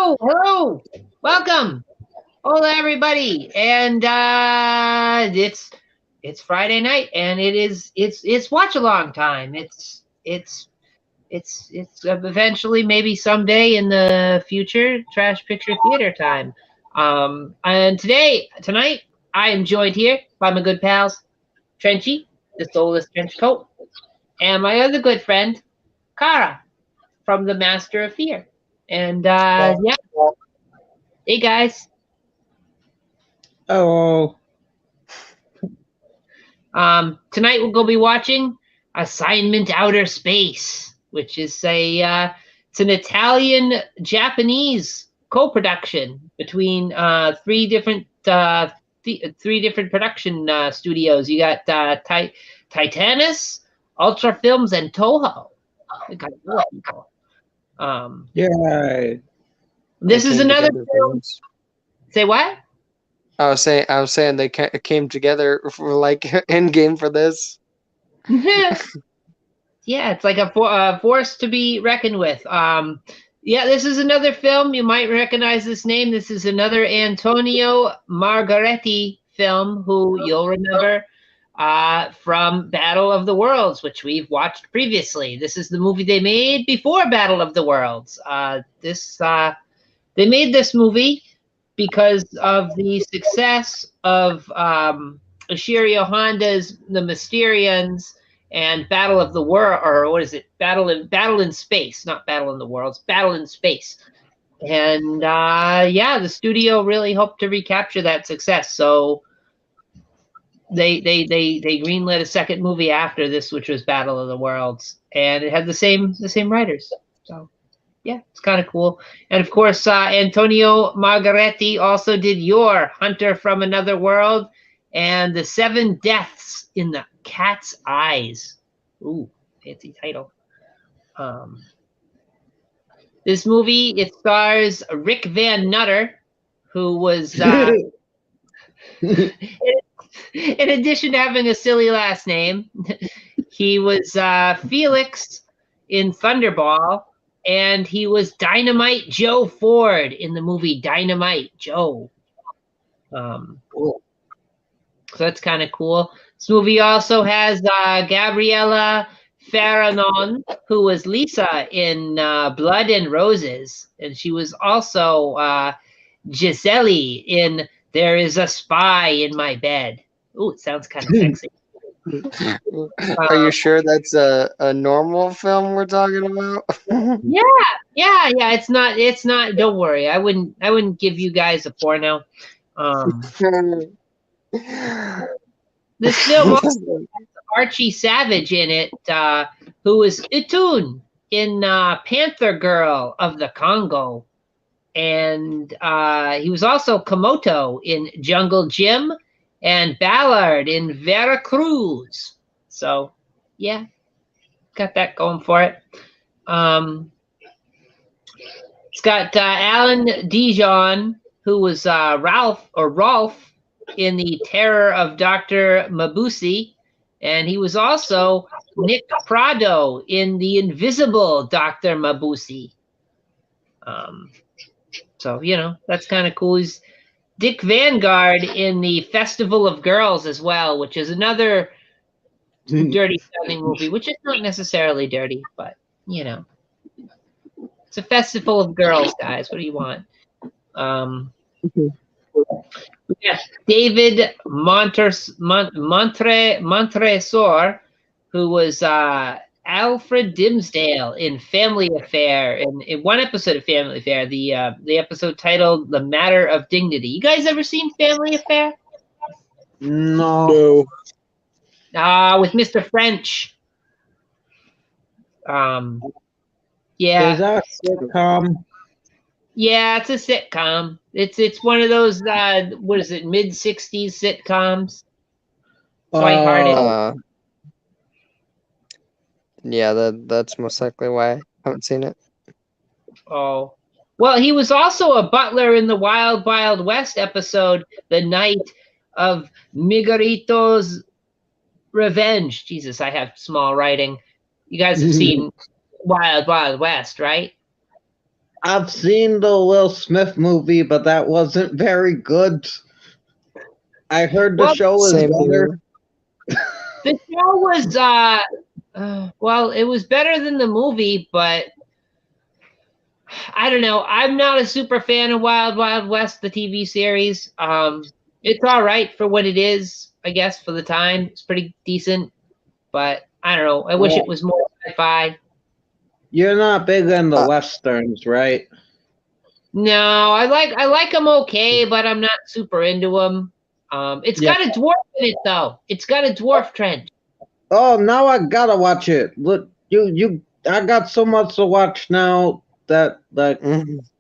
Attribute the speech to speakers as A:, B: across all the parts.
A: Hello, welcome, hola everybody, and it's Friday night, and it's watch along time. It's eventually maybe someday in the future trash picture theater time. And tonight I am joined here by my good pals Trenchy, the soulless trench coat, and my other good friend Kara from the Master of Fear. And yeah, hey guys.
B: Oh,
A: Tonight we're gonna be watching Assignment Outer Space, which is it's an Italian Japanese co-production between three different production studios. You got Titanus, Ultra Films, and Toho. They got a lot of people.
B: yeah.
A: This is
C: came
A: another
C: together for
A: film.
C: this.
A: Say what?
C: I was saying they came together for like Endgame for this.
A: Yeah, it's like a force to be reckoned with. Yeah, this is another film. You might recognize this name. This is another Antonio Margaretti film, who you'll remember from Battle of the Worlds, which we've watched previously. This is the movie they made before Battle of the Worlds. They made this movie because of the success of Ishiro Honda's The Mysterians and Battle of the World, or what is it? Battle in Space, not Battle in the Worlds, Battle in Space. And yeah, the studio really hoped to recapture that success. So they greenlit a second movie after this, which was Battle of the Worlds, and it had the same writers. So yeah, it's kind of cool. And of course, Antonio Margaretti also did Your Hunter from Another World and The Seven Deaths in the Cat's Eyes. Ooh, fancy title. This movie, it stars Rick Van Nutter, who was, in addition to having a silly last name, he was Felix in Thunderball, and he was Dynamite Joe Ford in the movie Dynamite Joe.
C: Cool.
A: So that's kind of cool. This movie also has Gabriella Farranon, who was Lisa in Blood and Roses, and she was also Giselle in There Is a Spy in My Bed. Ooh, it sounds kind of sexy.
C: Are you sure that's a normal film we're talking about?
A: Yeah. It's not. Don't worry. I wouldn't give you guys a porno. This film also has Archie Savage in it, who was Itun in Panther Girl of the Congo, and he was also Komoto in Jungle Jim and Ballard in Veracruz. So yeah, got that going for it. It's got Alan Dijon, who was Rolf in The Terror of Dr. Mabusi, and he was also Nick Prado in The Invisible Dr. Mabusi. So, that's kind of cool. He's Dick Vanguard in The Festival of Girls as well, which is another dirty sounding movie, which is not necessarily dirty, but, it's a festival of girls, guys. What do you want? Yes, David Montresor, who was Alfred Dimsdale in Family Affair, in one episode of Family Affair, the episode titled "The Matter of Dignity." You guys ever seen Family Affair?
B: No.
A: With Mr. French. Yeah.
B: Is that a sitcom?
A: Yeah, it's a sitcom. It's one of those what is it, mid-60s sitcoms. Lighthearted.
C: Yeah, that's most likely why I haven't seen it.
A: Oh. Well, he was also a butler in the Wild Wild West episode, The Night of Miguelito's Revenge. Jesus, I have small writing. You guys have seen Wild Wild West, right?
B: I've seen the Will Smith movie, but that wasn't very good. I heard the show is
C: Same
B: better.
C: here.
A: The show was well, it was better than the movie, but I don't know. I'm not a super fan of Wild Wild West, the TV series. It's all right for what it is, I guess, for the time. It's pretty decent, but I don't know. I wish it was more sci-fi.
B: You're not big on the westerns, right?
A: No, I like them okay, but I'm not super into them. It's got a dwarf in it though. It's got a dwarf trench.
B: Oh, now I gotta watch it. Look, I got so much to watch now that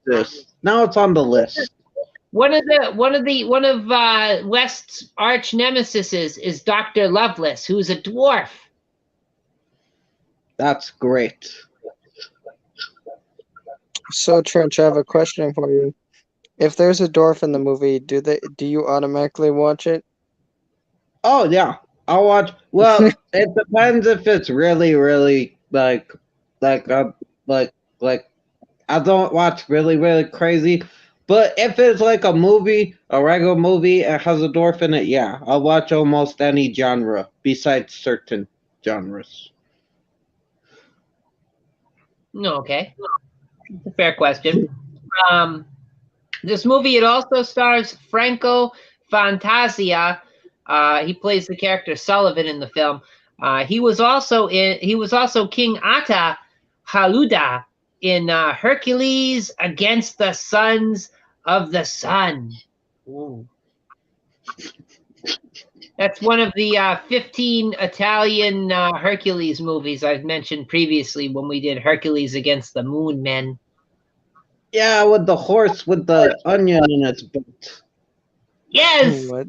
B: this. Now it's on the list.
A: One of West's arch nemesis is Dr. Lovelace, who's a dwarf.
B: That's great.
C: So Trench, I have a question for you. If there's a dwarf in the movie, do you automatically watch it?
B: Oh yeah, I'll watch. Well, it depends if it's really, really like I don't watch really, really crazy. But if it's like a movie, a regular movie, and has a dwarf in it, yeah, I'll watch almost any genre besides certain genres.
A: Okay. It's a fair question. This movie, it also stars Franco Fantasia. He plays the character Sullivan in the film. He was also King Ata Haluda in Hercules Against the Sons of the Sun. Ooh. That's one of the 15 Italian Hercules movies I've mentioned previously when we did Hercules Against the Moon Men.
B: Yeah, with the horse with the onion in its butt.
A: Yes!
C: What?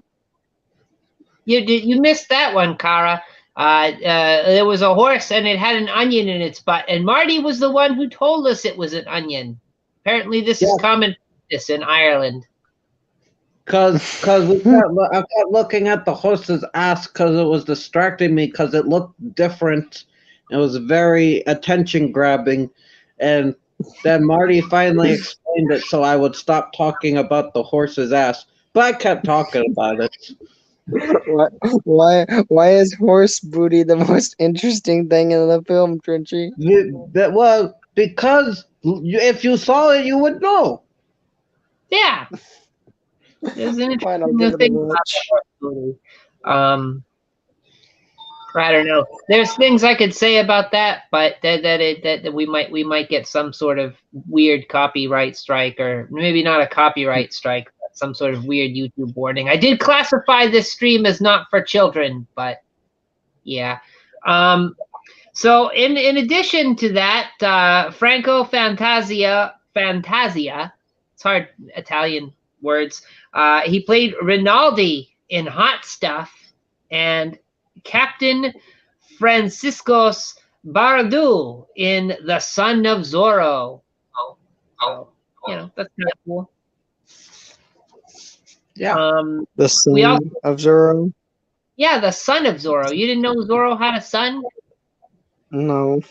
A: You missed that one, Kara. There was a horse and it had an onion in its butt, and Marty was the one who told us it was an onion. Apparently this is common practice in Ireland.
B: Cause I kept looking at the horse's ass because it was distracting me because it looked different. It was very attention grabbing, and then Marty finally explained it so I would stop talking about the horse's ass. But I kept talking about it.
C: Why is horse booty the most interesting thing in the film, Trenchy?
B: Well, because if you saw it, you would know.
A: Yeah. There's an interesting thing about horse booty. I don't know. There's things I could say about that, but that we might get some sort of weird copyright strike, or maybe not a copyright strike, but some sort of weird YouTube warning. I did classify this stream as not for children, but yeah. So in addition to that, Franco Fantasia, it's hard Italian words. He played Rinaldi in Hot Stuff, and Captain Franciscos Bardu in The Son of Zorro. That's kind of cool.
B: Yeah.
C: The Son of Zorro?
A: Yeah, The Son of Zorro. You didn't know Zorro had a son?
C: No.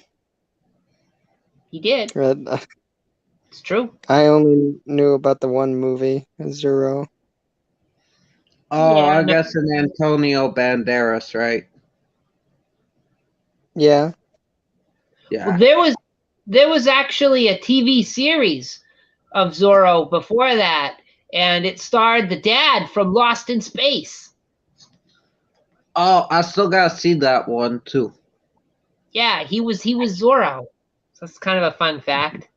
A: He did. It's true.
C: I only knew about the one movie, Zorro.
B: Oh, yeah, I guess an Antonio Banderas, right?
C: Yeah.
A: Yeah. Well, there was actually a TV series of Zorro before that, and it starred the dad from Lost in Space.
B: Oh, I still gotta see that one too.
A: Yeah, he was Zorro. So that's kind of a fun fact.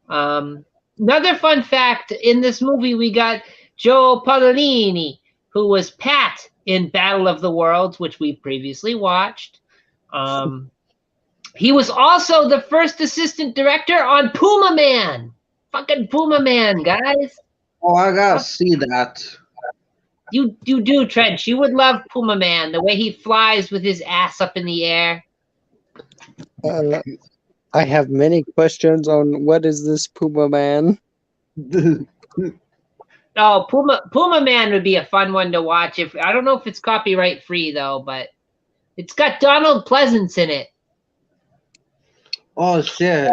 A: Another fun fact, in this movie we got Joe Paolini, who was Pat in Battle of the Worlds, which we previously watched. He was also the first assistant director on Puma Man. Fucking Puma Man, guys.
B: Oh, I gotta see that.
A: You do, Trench. You would love Puma Man, the way he flies with his ass up in the air.
C: I have many questions on what is this Puma Man.
A: Oh, Puma Man would be a fun one to watch. I don't know if it's copyright free though, but it's got Donald Pleasance in it.
B: Oh shit!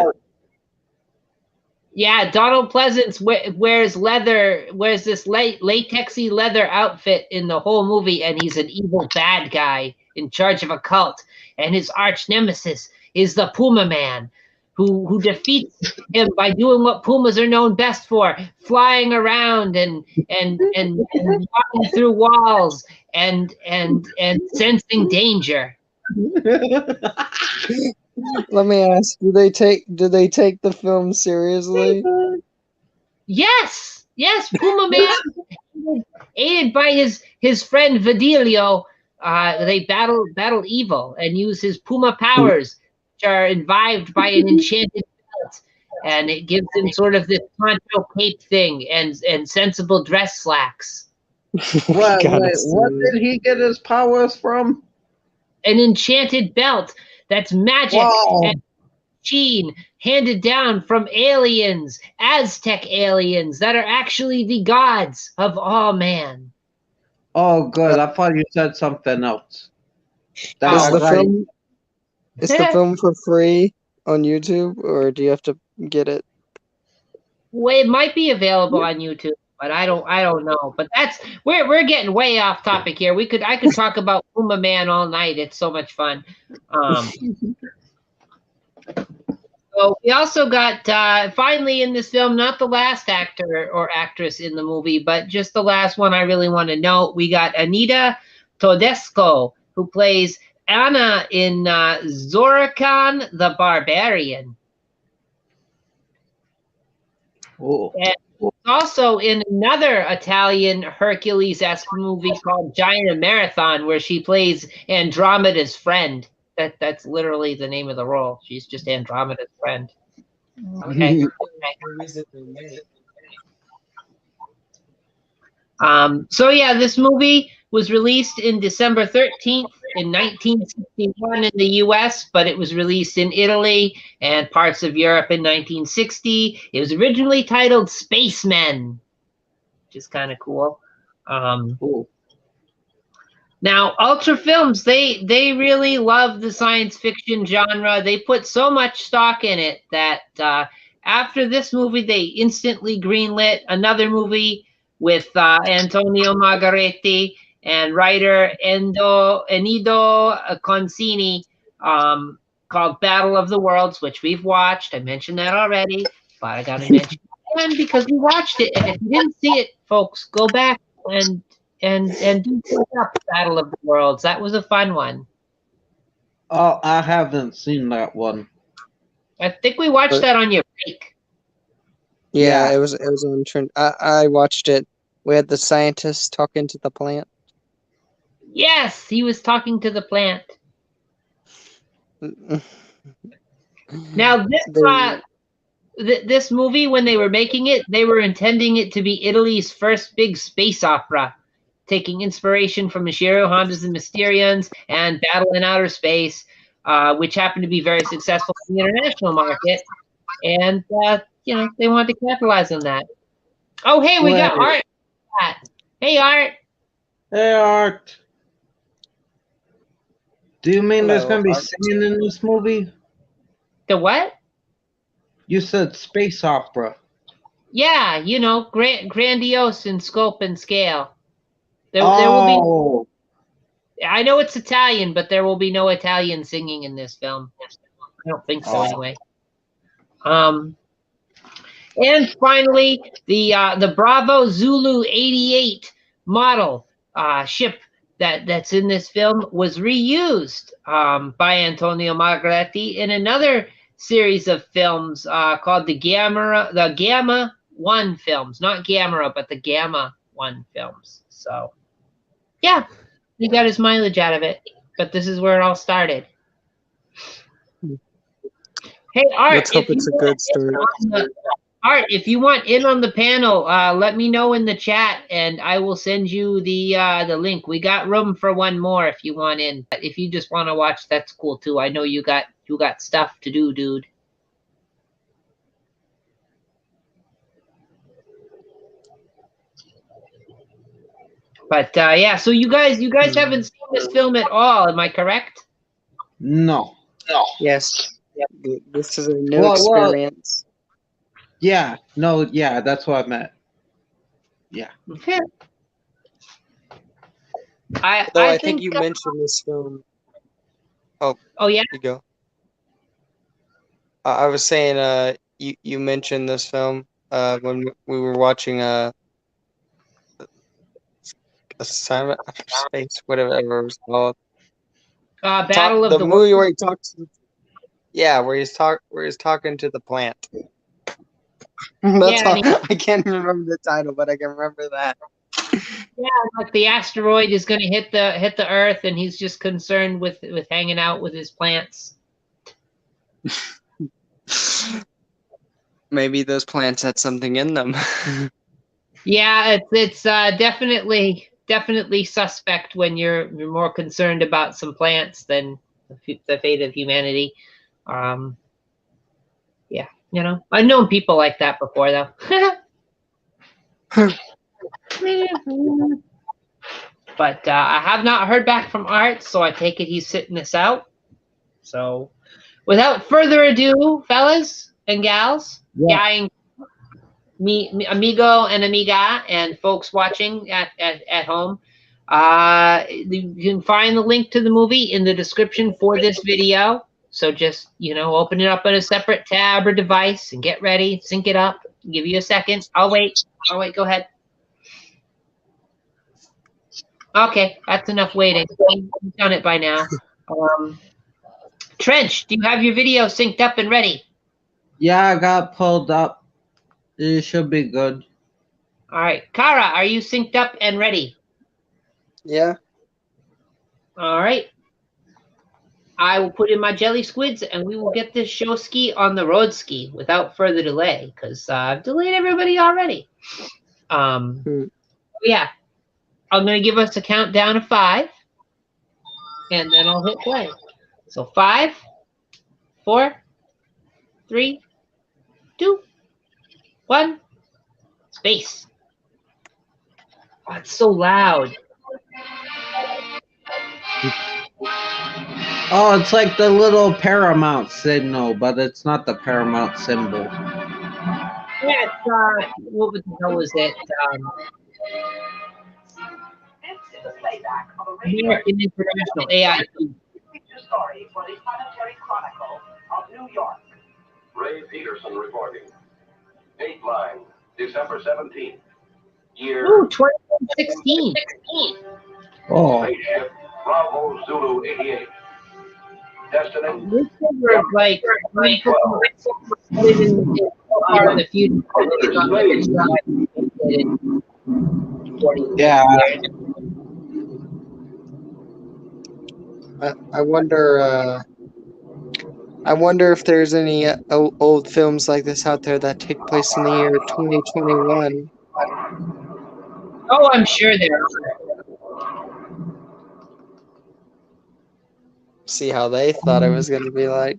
A: Yeah, Donald Pleasance wears this latexy leather outfit in the whole movie, and he's an evil bad guy in charge of a cult. And his arch nemesis is the Puma Man, who defeats him by doing what pumas are known best for: flying around and walking through walls and sensing danger.
C: Let me ask: do they take the film seriously?
A: Yes, Puma Man, aided by his friend Vidilio, they battle evil and use his Puma powers, which are imbibed by an enchanted belt, and it gives him sort of this poncho cape thing and sensible dress slacks.
B: Wait, what did he get his powers from?
A: An enchanted belt that's magic and machine handed down from aliens, Aztec aliens that are actually the gods of all man.
B: Oh, good. I thought you said something else.
C: Is the film for free on YouTube, or do you have to get it?
A: Well, it might be available on YouTube, but I don't know. But we're getting way off topic here. I could talk about Puma Man all night. It's so much fun. So we also got finally in this film, not the last actor or actress in the movie, but just the last one I really want to note. We got Anita Todesco, who plays Anna in Zorakan the Barbarian.
B: Oh.
A: And also in another Italian Hercules-esque movie called Giant Marathon, where she plays Andromeda's friend. That's literally the name of the role. She's just Andromeda's friend. Okay. So yeah, this movie was released in December 13th in 1961 in the US, but it was released in Italy and parts of Europe in 1960. It was originally titled Spacemen, which is kind of cool.
B: Cool.
A: Now, Ultra Films, they really love the science fiction genre. They put so much stock in it that after this movie, they instantly greenlit another movie with Antonio Margaretti and writer Enido Consini called Battle of the Worlds, which we've watched. I mentioned that already, but I got to mention it again because we watched it. And if you didn't see it, folks, go back and do look up Battle of the Worlds. That was a fun one.
B: Oh, I haven't seen that one.
A: I think we watched that on your break.
C: Yeah, it was on trend. I watched it. We had the scientist talking to the plant.
A: Yes, he was talking to the plant. Now this movie, when they were making it, they were intending it to be Italy's first big space opera, taking inspiration from Michiru Honda's The Mysterians and Battle in Outer Space, which happened to be very successful in the international market. And, they wanted to capitalize on that. Oh, hey, we got Art. Hey, Art.
B: Hey, Art. Do you mean there's going to be
C: Art.
B: singing in this movie?
A: The what?
B: You said space opera.
A: Yeah, grandiose in scope and scale. There will be. I know it's Italian, but there will be no Italian singing in this film. I don't think so, anyway. And finally, the Bravo Zulu 88 model ship that's in this film was reused by Antonio Margaretti in another series of films called the Gamma 1 films. Not Gamera, but the Gamma 1 films. So, yeah, he got his mileage out of it. But this is where it all started. Hey, Art.
C: Let's hope it's a good story.
A: Art, if you want in on the panel, let me know in the chat, and I will send you the link. We got room for one more if you want in. But if you just want to watch, that's cool too. I know you got stuff to do, dude. But yeah, so you guys haven't seen this film at all, am I correct?
B: No.
C: Yes. This is a new experience.
B: Yeah, no, yeah, that's what I meant. Yeah.
A: Okay.
C: Though
A: I
C: I think
A: think.
C: you mentioned this film. Oh,
A: Oh yeah.
C: you go. I was saying, you mentioned this film when we were watching Assignment After Space, whatever it was called.
A: Battle of
C: The
A: the
C: movie
A: Worlds.
C: where he talks. Yeah, where he's talking to the plant. That's
A: Yeah,
C: all. I can't remember the title, but I can remember that.
A: yeah, like the asteroid is going to hit the Earth, and he's just concerned with hanging out with his plants.
C: Maybe those plants had something in them.
A: Yeah, it's definitely suspect when you're more concerned about some plants than the fate of humanity. Yeah, I've known people like that before, though. But I have not heard back from Art, so I take it he's sitting this out. So, without further ado, fellas and gals, guy and me, amigo and amiga, and folks watching at home, you can find the link to the movie in the description for this video. So just open it up on a separate tab or device and get ready, sync it up. Give you a second. I'll wait. Go ahead. Okay, that's enough waiting. You've done it by now. Trench, do you have your video synced up and ready?
B: Yeah, I got pulled up. It should be good.
A: All right. Kara, are you synced up and ready?
C: Yeah.
A: All right. I will put in my jelly squids, and we will get this show ski on the road ski without further delay, because I've delayed everybody already. Yeah. I'm going to give us a countdown of 5, and then I'll hit play. So 5, 4, 3, 2, 1, space. Oh, it's so loud.
B: Oh, it's like the little Paramount signal, but it's not the Paramount symbol.
A: Yeah, it's, what the hell was it? American International, AIT.
D: Story for the Planetary Chronicle of New York. Ray Peterson reporting. Dateline, December 17th. Year.
A: Ooh, 2016.
B: Oh.
D: Spaceship Bravo Zulu 88. Destiny.
A: This is like part of the future.
B: Yeah.
C: I wonder. I wonder if there's any old films like this out there that take place in the year 2021.
A: Oh, I'm sure there are.
C: See how they thought it was going to be like.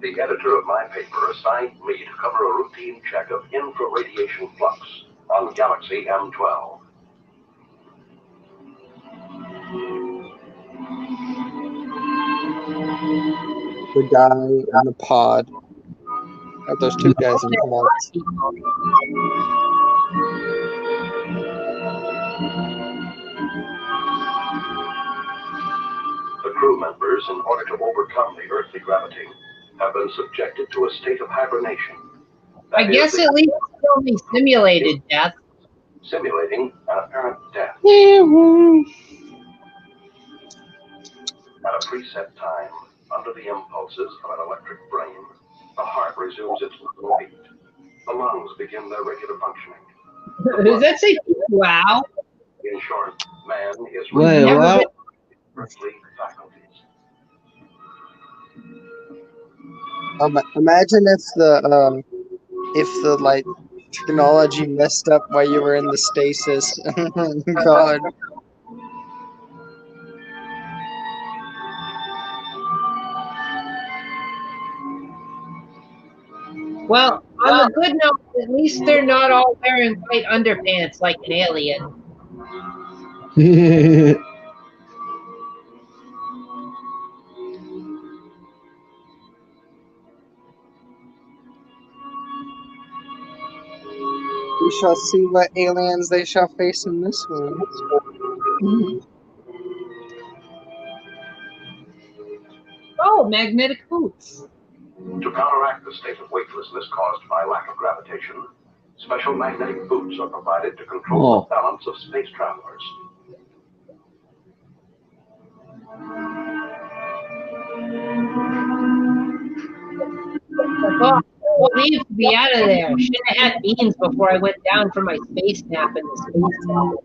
D: The editor of my paper assigned me to cover a routine check of infraradiation flux on Galaxy M12.
C: The guy in the pod. Oh, there's two guys in the pods.
D: The crew members, in order to overcome the earthly gravity, have been subjected to a state of hibernation.
A: I guess at least it's only simulated death.
D: Simulating an apparent death. At a preset time, under the impulses of an electric brain, the heart resumes its normal beat. The lungs begin their regular functioning.
A: Does that say wow?
D: In short, man is
B: Wait, what?
D: earthly faculties.
C: Imagine if the like technology messed up while you were in the stasis. God.
A: Well, On the good note, at least they're not all wearing white underpants like an alien.
C: We shall see what aliens they shall face in this one.
A: Oh, magnetic boots.
D: To counteract the state of weightlessness caused by lack of gravitation, special magnetic boots are provided to control the balance of space travelers.
A: Oh, well, leave to be out of there. Should have had beans before I went down for my space nap in the space tunnel.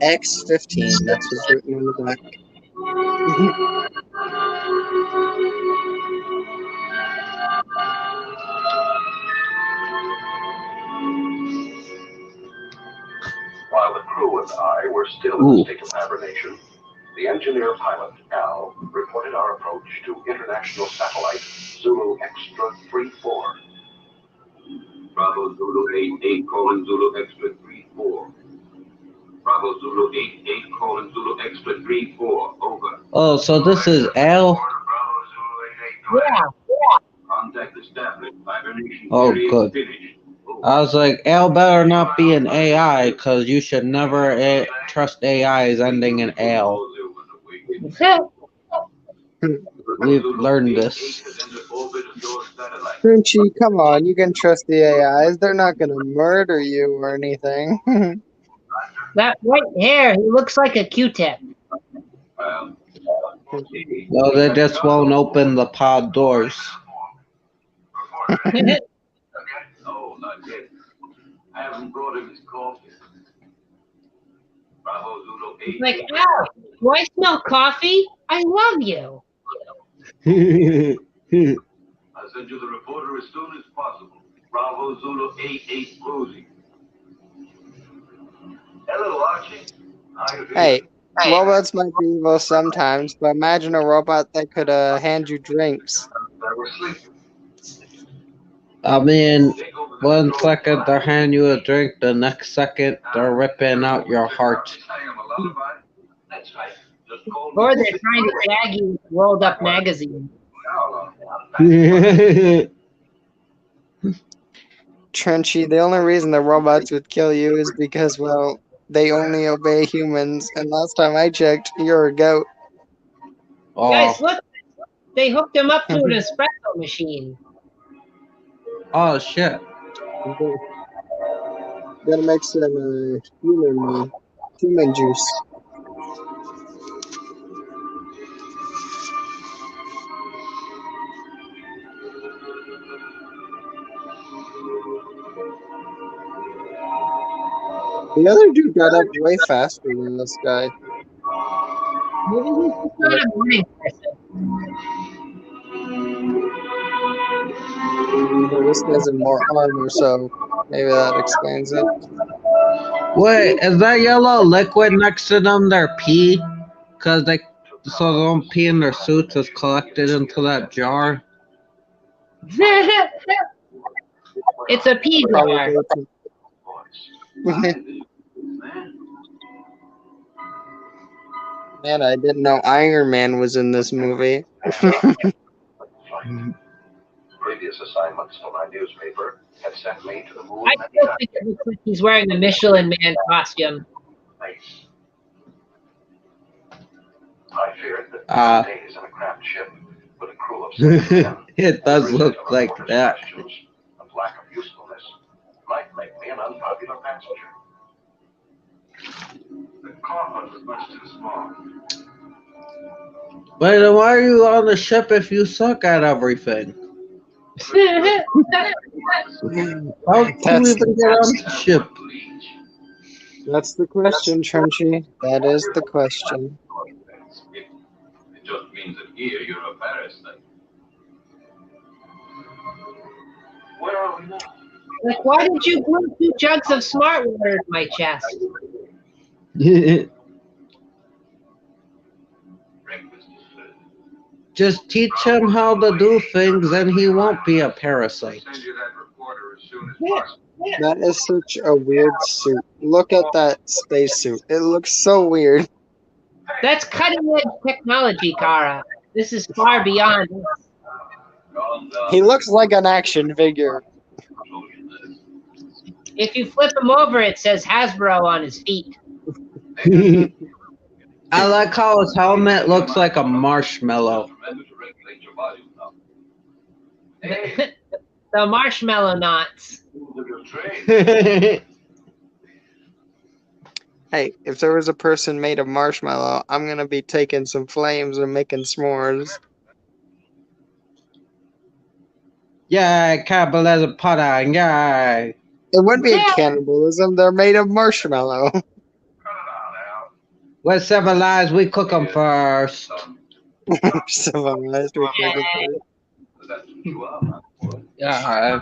C: X-15, that's what's written on the back.
D: While the crew and I were still in a state of hibernation, the engineer pilot, Al, reported our approach to international satellite Zulu Extra 34.
E: Bravo Zulu 88 colon Zulu Extra 34. Bravo Zulu 88 colon Zulu Extra 34. Over.
B: Oh, so this is Al?
E: Bravo Zulu 88.
A: Yeah.
E: Contact established. Hibernation
B: Oh,
E: period
B: good.
E: finished. Over.
B: I was like, Al better not be an AI, because you should never trust AIs ending in Al. We've learned this.
C: Crunchy, come on, you can trust the AIs. They're not going to murder you or anything.
A: That white hair, he looks like a Q-tip.
B: No, they just won't open the pod doors.
E: No, not yet. I haven't brought him his coffee. Bravo Zulu 88.
A: Like, Al, do I smell coffee? I love you.
E: I'll send you the reporter as soon as possible. Bravo Zulu 88 closing. Hello, Archie. How you doing?
C: Hey, robots might be evil sometimes, but imagine a robot that could hand you drinks.
E: I was sleeping.
B: I mean, 1 second they're handing you a drink, the next second they're ripping out your heart.
E: That's right. Just call
A: Or they're trying to tag you with Rolled Up magazine.
C: Trenchy, the only reason the robots would kill you is because, well, they only obey humans, and last time I checked, you're a goat.
A: Guys, look. They hooked him up to an espresso machine.
B: Oh, shit.
C: Gotta make some human juice. The other dude got up way faster than this guy.
A: Maybe he's just not a morning person.
C: This guy's in more armor, so maybe that explains it.
B: Wait, is that yellow liquid next to them their pee? So they don't pee in their suits is collected into that jar?
A: It's a pea jar.
C: Man, I didn't know Iron Man was in this movie.
D: Previous assignments for my newspaper had sent me to the moon
A: I
D: many
A: still
D: times.
A: think it looks like he's wearing a Michelin Man costume.
D: I feared that days in a cramped ship with a crew of 6 men,
B: It does look like that.
D: questions of lack of usefulness might make me an unpopular passenger. The coffin was much too small.
B: Wait, then why are you on the ship if you suck at everything? How did you even get on the ship?
C: That's the question, Trenchy. That is the question.
E: It just means that here you're a parasite.
D: Where are we now?
A: Like, why did you glue 2 jugs of smart water to my chest?
E: Breakfast is served.
B: Just teach him how to do things and he won't be a parasite.
E: Send you that reporter as soon as
A: Yeah.
E: possible.
C: That is such a weird suit. Look at that spacesuit. It looks so weird.
A: That's cutting edge technology, Kara. This is far beyond.
C: He looks like an action figure.
A: If you flip him over, it says Hasbro on his feet.
B: I like how his helmet looks like a marshmallow.
A: The marshmallow knots.
C: Hey, if there was a person made of marshmallow, I'm gonna be taking some flames and making s'mores.
B: Yay, cannibalism pudding, yay.
C: It wouldn't be a
A: Yeah.
C: cannibalism. They're made of marshmallow.
B: We're civilized, we cook them first.
C: Civilized.
B: Yeah.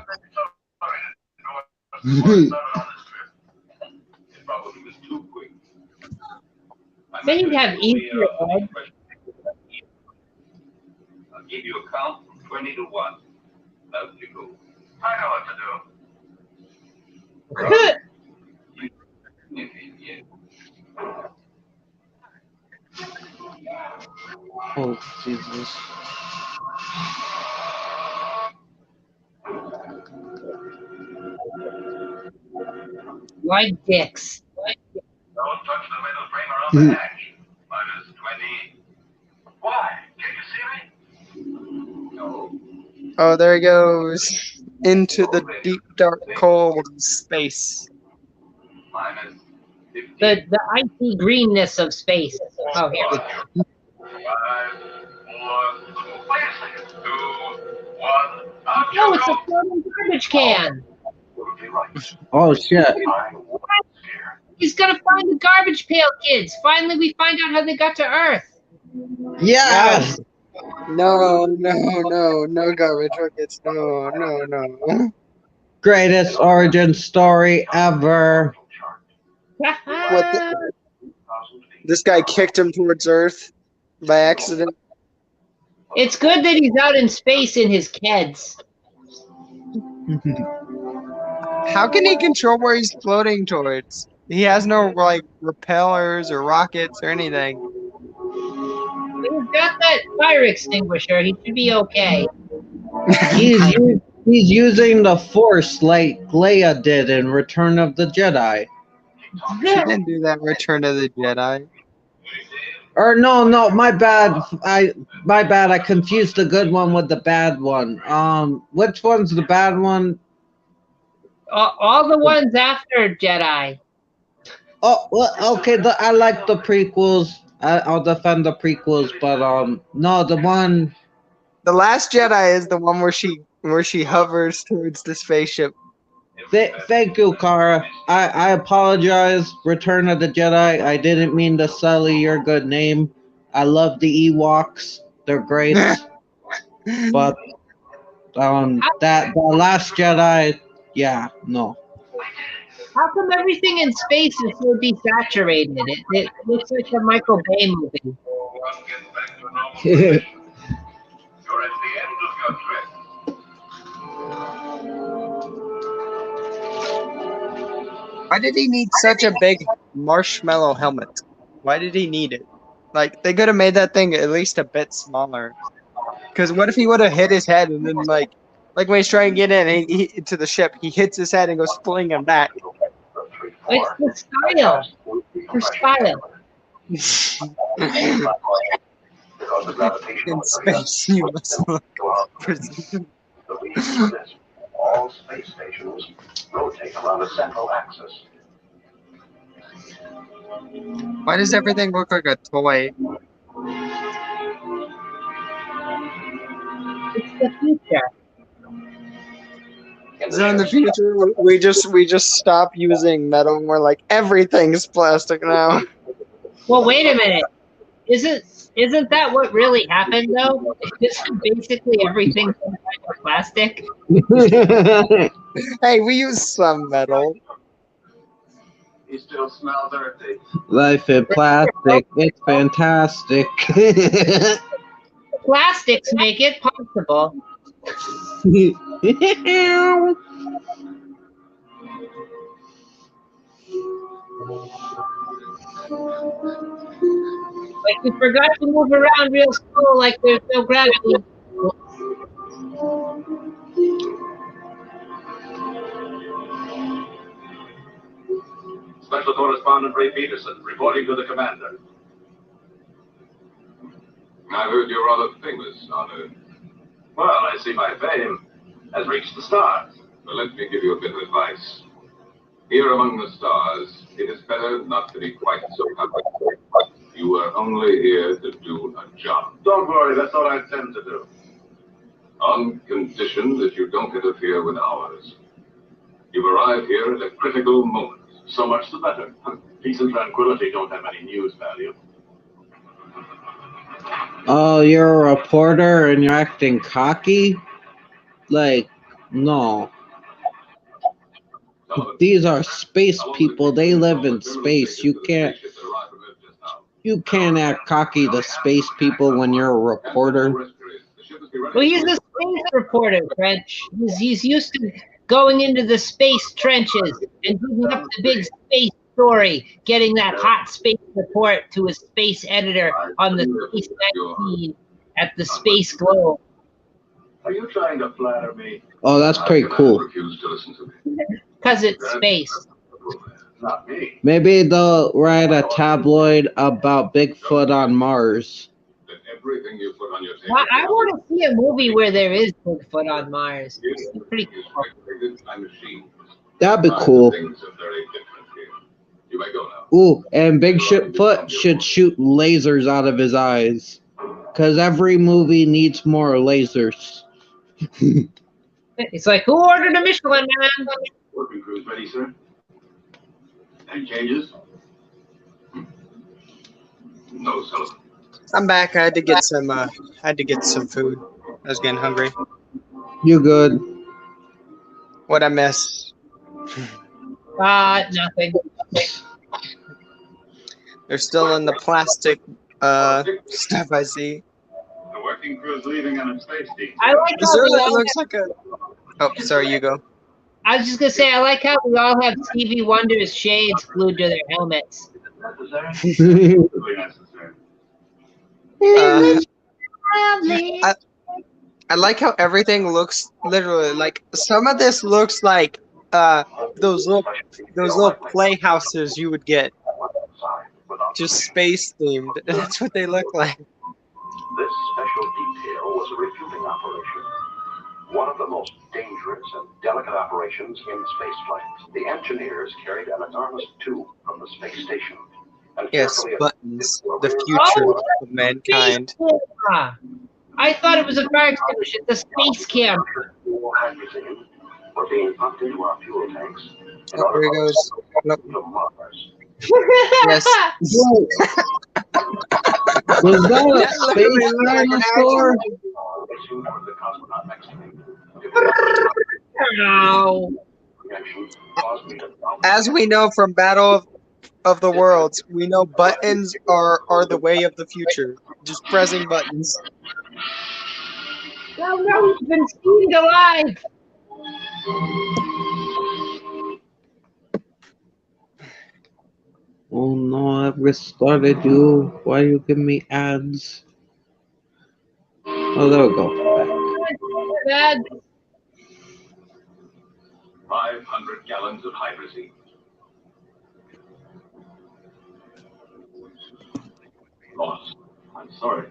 A: Then you'd have easier eggs.
E: I'll give you a count from 20 to 1. Out you go. I know what to do.
B: Oh, Jesus.
A: Like dicks.
E: Don't touch the middle frame around the hatch. Minus 20. Why? Can you see me? No.
C: Oh, there he goes. Into the deep, dark, cold space.
E: Minus 50.
A: The icy greenness of space. Oh, here.
E: 5, 4, wait a second. 2, 1. Out
A: No,
E: you
A: it's
E: go.
A: a floating garbage can.
E: Absolutely right.
B: Oh, shit.
E: I was scared.
A: He's gonna find the garbage pail kids. Finally, we find out how they got to Earth.
B: Yes!
C: No, no garbage buckets. No.
B: Greatest origin story ever.
C: What This guy kicked him towards Earth by accident.
A: It's good that he's out in space in his Keds.
C: How can he control where he's floating towards? He has no like repellers or rockets or anything.
A: He's got that fire extinguisher. He should be okay.
B: He's using the Force like Leia did in Return of the Jedi.
C: He didn't do that in Return of the Jedi.
B: Or no, my bad. I confused the good one with the bad one. Which one's the bad one?
A: All the ones after Jedi.
B: Oh, well, okay. I like the prequels. I'll defend the prequels, but no, the one.
C: The Last Jedi is the one where she hovers towards the spaceship.
B: Thank you, Kara. I apologize. Return of the Jedi. I didn't mean to sully your good name. I love the Ewoks. They're great. But the Last Jedi, yeah, no.
A: How come everything in space is so desaturated? It looks like a Michael Bay movie.
E: Get back to normal condition. You're at the end of your trip.
C: Why did he need such a big marshmallow helmet? Why did he need it? Like, they could have made that thing at least a bit smaller. Because what if he would have hit his head and then, like when he's trying to get in to the ship, he hits his head and goes flinging back.
A: It's the style. For style.
C: In space, you must look presentable.
D: All space stations rotate around a central axis.
C: Why does everything look like a toy?
A: It's the future.
C: So in the future, we just stop using metal and we're like, everything's plastic now.
A: Well, wait a minute. Isn't that what really happened though? Isn't basically everything plastic?
C: Hey, we use some metal.
E: He still smells earthy.
B: Life in plastic. It's fantastic.
A: plastics make it possible. Like you forgot to move around real slow, like there's no gravity.
E: Special Correspondent Ray Peterson reporting to the commander. I heard you're rather famous on Earth.
D: Well, I see my fame has reached the stars.
E: Well, let me give you a bit of advice. Here among the stars, it is better not to be quite so complicated. You are only here to do a job.
D: Don't worry, that's what I intend to do.
E: On condition that you don't interfere with ours. You've arrived here at a critical moment.
D: So much the better. Peace and tranquility don't have any news value.
B: Oh, you're a reporter and you're acting cocky? Like, no. These are space people. They live in space. You can't act cocky to space people when you're a reporter.
A: Well, he's a space reporter, French. He's used to going into the space trenches and digging up the big space story, getting that hot space report to a space editor on the space magazine at the Space Globe.
D: Are you trying to flatter me?
B: Oh, that's pretty cool.
E: Refuse to listen to me.
A: Because it's space.
D: Not me.
B: Maybe they'll write a tabloid about Bigfoot on Mars.
E: That everything you put on your table.
A: Well, I want to see a movie where there is Bigfoot on Mars. It's pretty cool.
B: That'd be cool.
E: Things are very different here. You may go now.
B: Ooh, and Bigfoot should shoot lasers out of his eyes. Because every movie needs more lasers.
A: It's like, who ordered a Michelin Man?
D: Working crews ready, sir? Any changes?
E: No, Sullivan.
C: I'm back. I had to get some food. I was getting hungry.
B: You good?
C: What'd I miss?
A: Nothing.
C: They're still in the plastic stuff I see.
D: The working crew's leaving on a space team.
A: I like
C: Is
A: how
C: there
A: we
C: that
A: all
C: looks like a... Oh, sorry, you go.
A: I was just gonna say, I like how we all have Stevie Wonder's shades glued to their helmets.
D: Necessary? Really necessary.
C: I like how everything looks literally like some of this looks like those little playhouses you would get, just space themed. That's what they look like.
D: This special detail was a refueling operation. One of the most dangerous and delicate operations in spaceflight. The engineers carried an enormous tube from the space station. And
C: Yes,
D: carefully
C: buttons, the future of mankind.
A: I thought it was a fire extinguisher, the space camera.
D: hydrogen were being pumped into our fuel tanks. in
C: Oh,
D: order
C: here
D: for
C: goes.
D: us
C: Nope.
D: to Mars.
C: Yes.
B: Was that a
C: literally
B: space
C: looked like an
B: dinosaur?
D: As you know, the cosmonaut next to me.
A: Ow.
D: Reactions caused me to doubt.
C: As we know from Battle of the Worlds, we know buttons are the way of the future. Just pressing buttons.
A: No, he's been skinned alive.
B: Oh no, I've restarted you. Why you give me ads? Oh, there we go.
A: Bad.
E: 500 gallons of hydrazine. Lost. I'm sorry.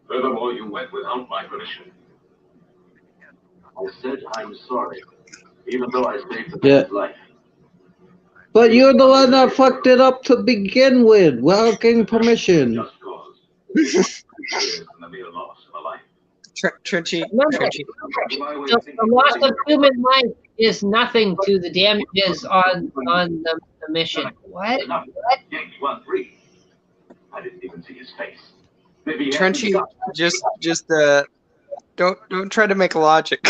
E: Furthermore, you went without my permission.
D: I said I'm sorry, even though I saved the
B: Yeah.
D: man's life.
B: But you're the one that fucked it up to begin with, without getting permission.
E: Just cause. Years and the mere loss of a life.
C: Trenchy.
A: The loss of human life is nothing to the damages on the mission. What?
E: Enough. Yankee 1-3. I didn't even see his face. Maybe he had
C: Trenchy,
E: some-
C: just don't try to make logic.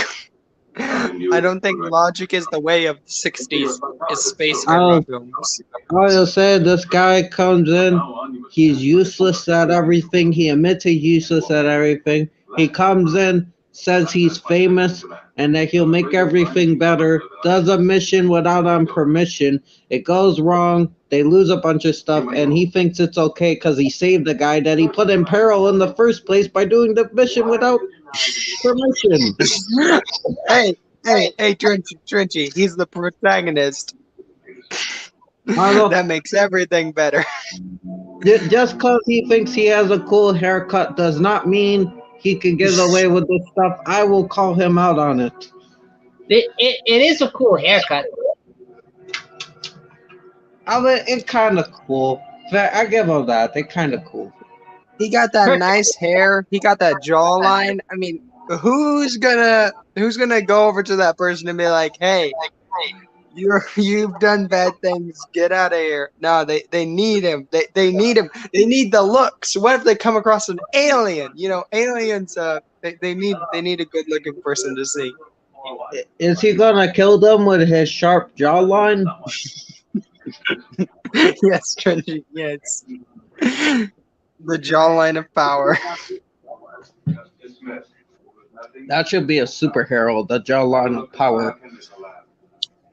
C: I don't think logic is the way of the 60s. It's space
B: Oh.
C: opera films.
B: I just said this guy comes in
E: Now on, you
B: He's useless at everything. He admits he's useless at everything. He comes in, says he's famous, and that he'll make everything better. Does a mission without on permission. It goes wrong. They lose a bunch of stuff, and he thinks it's okay because he saved the guy that he put in peril in the first place by doing the mission without permission.
C: Hey, Trenchy, he's the protagonist. That makes everything better.
B: Just because he thinks he has a cool haircut does not mean he can get away with this stuff. I will call him out on it.
A: It is a cool haircut.
B: I mean, it's kind of cool. I give him that. They're kind of cool.
C: He got that nice hair. He got that jawline. I mean, who's gonna go over to that person and be like, "Hey, you've done bad things. Get out of here." No, they need him. They need him. They need the looks. What if they come across an alien? You know, aliens. They need a good looking person to see.
B: Is he gonna kill them with his sharp jawline?
C: Yes, Trenchy. Yes. The jawline of power.
B: That should be a superhero. The jawline of power.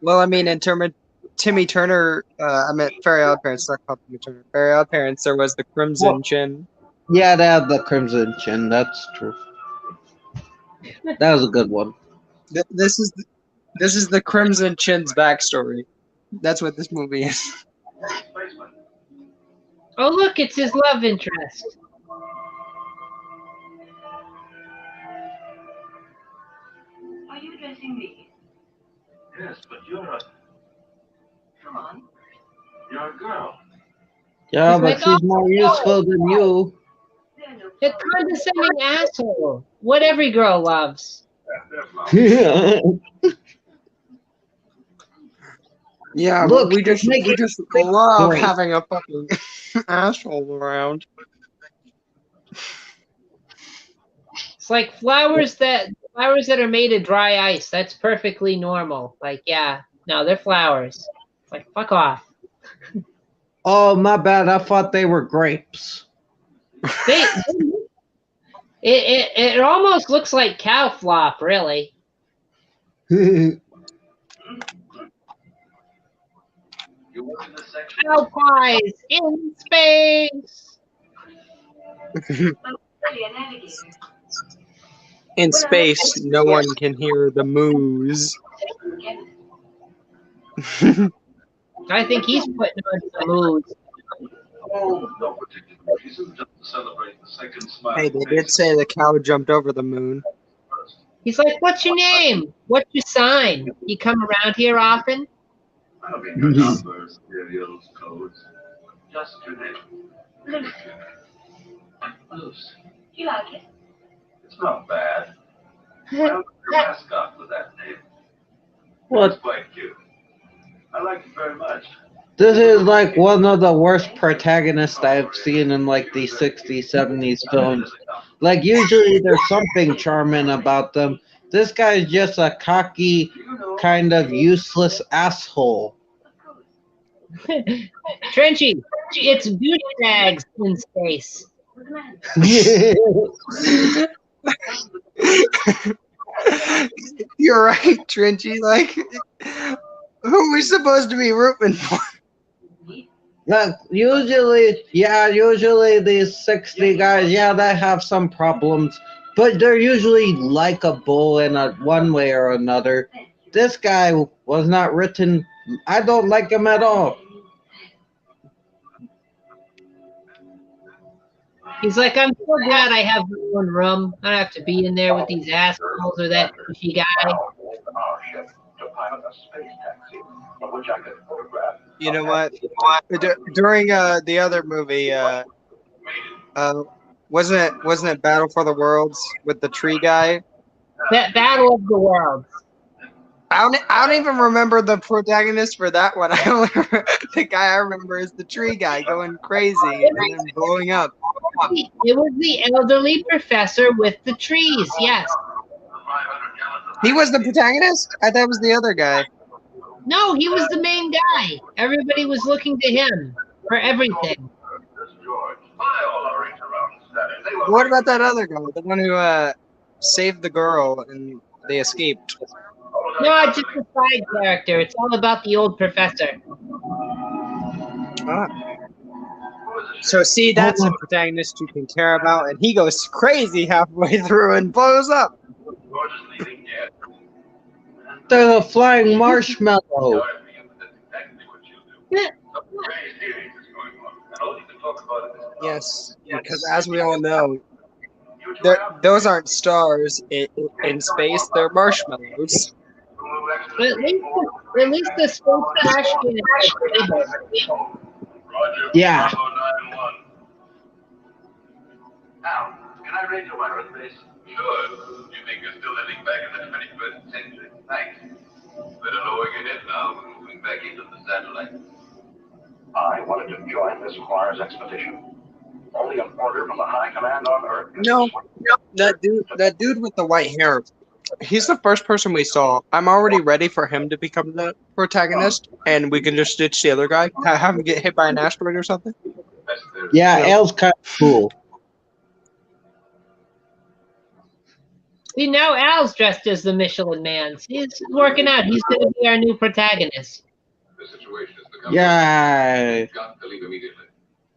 C: Well, I mean, in terms of Timmy Turner, I meant Fairy Odd Parents, not called Timmy Turner. Fairy Odd Parents, there was the Crimson Chin.
B: Yeah, they had the Crimson Chin. That's true. That was a good one.
C: This is the Crimson Chin's backstory. That's what this movie is.
A: Oh, look, it's his love interest.
F: Are you addressing me?
D: Yes, but you're a...
F: Come on.
D: You're a girl.
B: Yeah,
A: He's
B: but
A: like,
B: she's more useful than you.
F: There are no
A: The condescending asshole. What every girl loves.
C: Yeah,
B: Look,
C: we just
B: make it
C: love
B: great.
C: having a fucking asshole around.
A: It's like flowers that are made of dry ice. That's perfectly normal. Like, yeah, no, they're flowers. It's like, fuck off.
B: Oh, my bad. I thought they were grapes.
A: It almost looks like cow flop, really.
D: You work in the section.
A: Cow pies in space.
F: really a navigator.
C: In space, no one can hear the moos.
A: I think he's putting on some moves.
D: Oh, no particular reason, just to celebrate the second smile.
C: Hey, they did say the cow jumped over the moon.
A: He's like, "What's your name? What's your sign? You come around here often?"
D: I mean, your numbers, serials, codes. Just your name.
F: Lucy.
D: Lucy.
F: You like it?
D: It's not bad. I'm the mascot for that name.
B: What?
D: It's quite cute. I like it very much.
B: This is like one of the worst protagonists I've seen in like the 60s, 70s films. Like usually there's something charming about them. This guy's just a cocky, kind of useless asshole.
A: Trenchy, it's douchebags in space.
F: What's the matter?
C: You're right, Trenchy. Like, who are we supposed to be rooting for?
B: Look, usually these 60 guys, yeah, they have some problems, but they're usually likable in one way or another. This guy was not written. I don't like him at all.
A: He's like, "I'm so glad I have my own room. I don't have to be in there with these assholes or that douchey guy."
D: Our ship to pilot a space taxi, from which I could photograph.
C: You know what? During the other movie, wasn't it Battle for the Worlds with the tree guy?
A: That Battle of the Worlds.
C: I don't even remember the protagonist for that one. I only remember, the guy I remember is the tree guy going crazy and then blowing up.
A: It was the elderly professor with the trees. Yes.
C: He was the protagonist? I thought it was the other guy.
A: No, he was the main guy. Everybody was looking to him for everything.
D: This droid
C: What about that other guy, the one who saved the girl and they escaped?
A: No, it's just a side character. It's all about the old professor.
C: Ah. So see, that's a protagonist you can care about, and he goes crazy halfway through and blows up.
B: There's a flying marshmallow.
C: Yes, because as we all know, those aren't stars in space; they're marshmallows.
A: But at least the space trash can is stable.
B: Yeah.
D: Now, can I radio my Earth base? Sure. You think you're still living back in the 21st century? Thanks. Better lowering your head now and moving back into the satellite. I wanted to join this Mars expedition. Only an order from the High Command on Earth.
C: No, that dude with the white hair. He's the first person we saw. I'm already ready for him to become the protagonist, and we can just ditch the other guy, have him get hit by an asteroid or something.
B: Yeah, Al's kind of cool.
A: See, now Al's dressed as the Michelin Man. See, it's working out. He's going to be our new protagonist.
E: The situation is becoming.
B: Yeah.
E: You've got to leave immediately.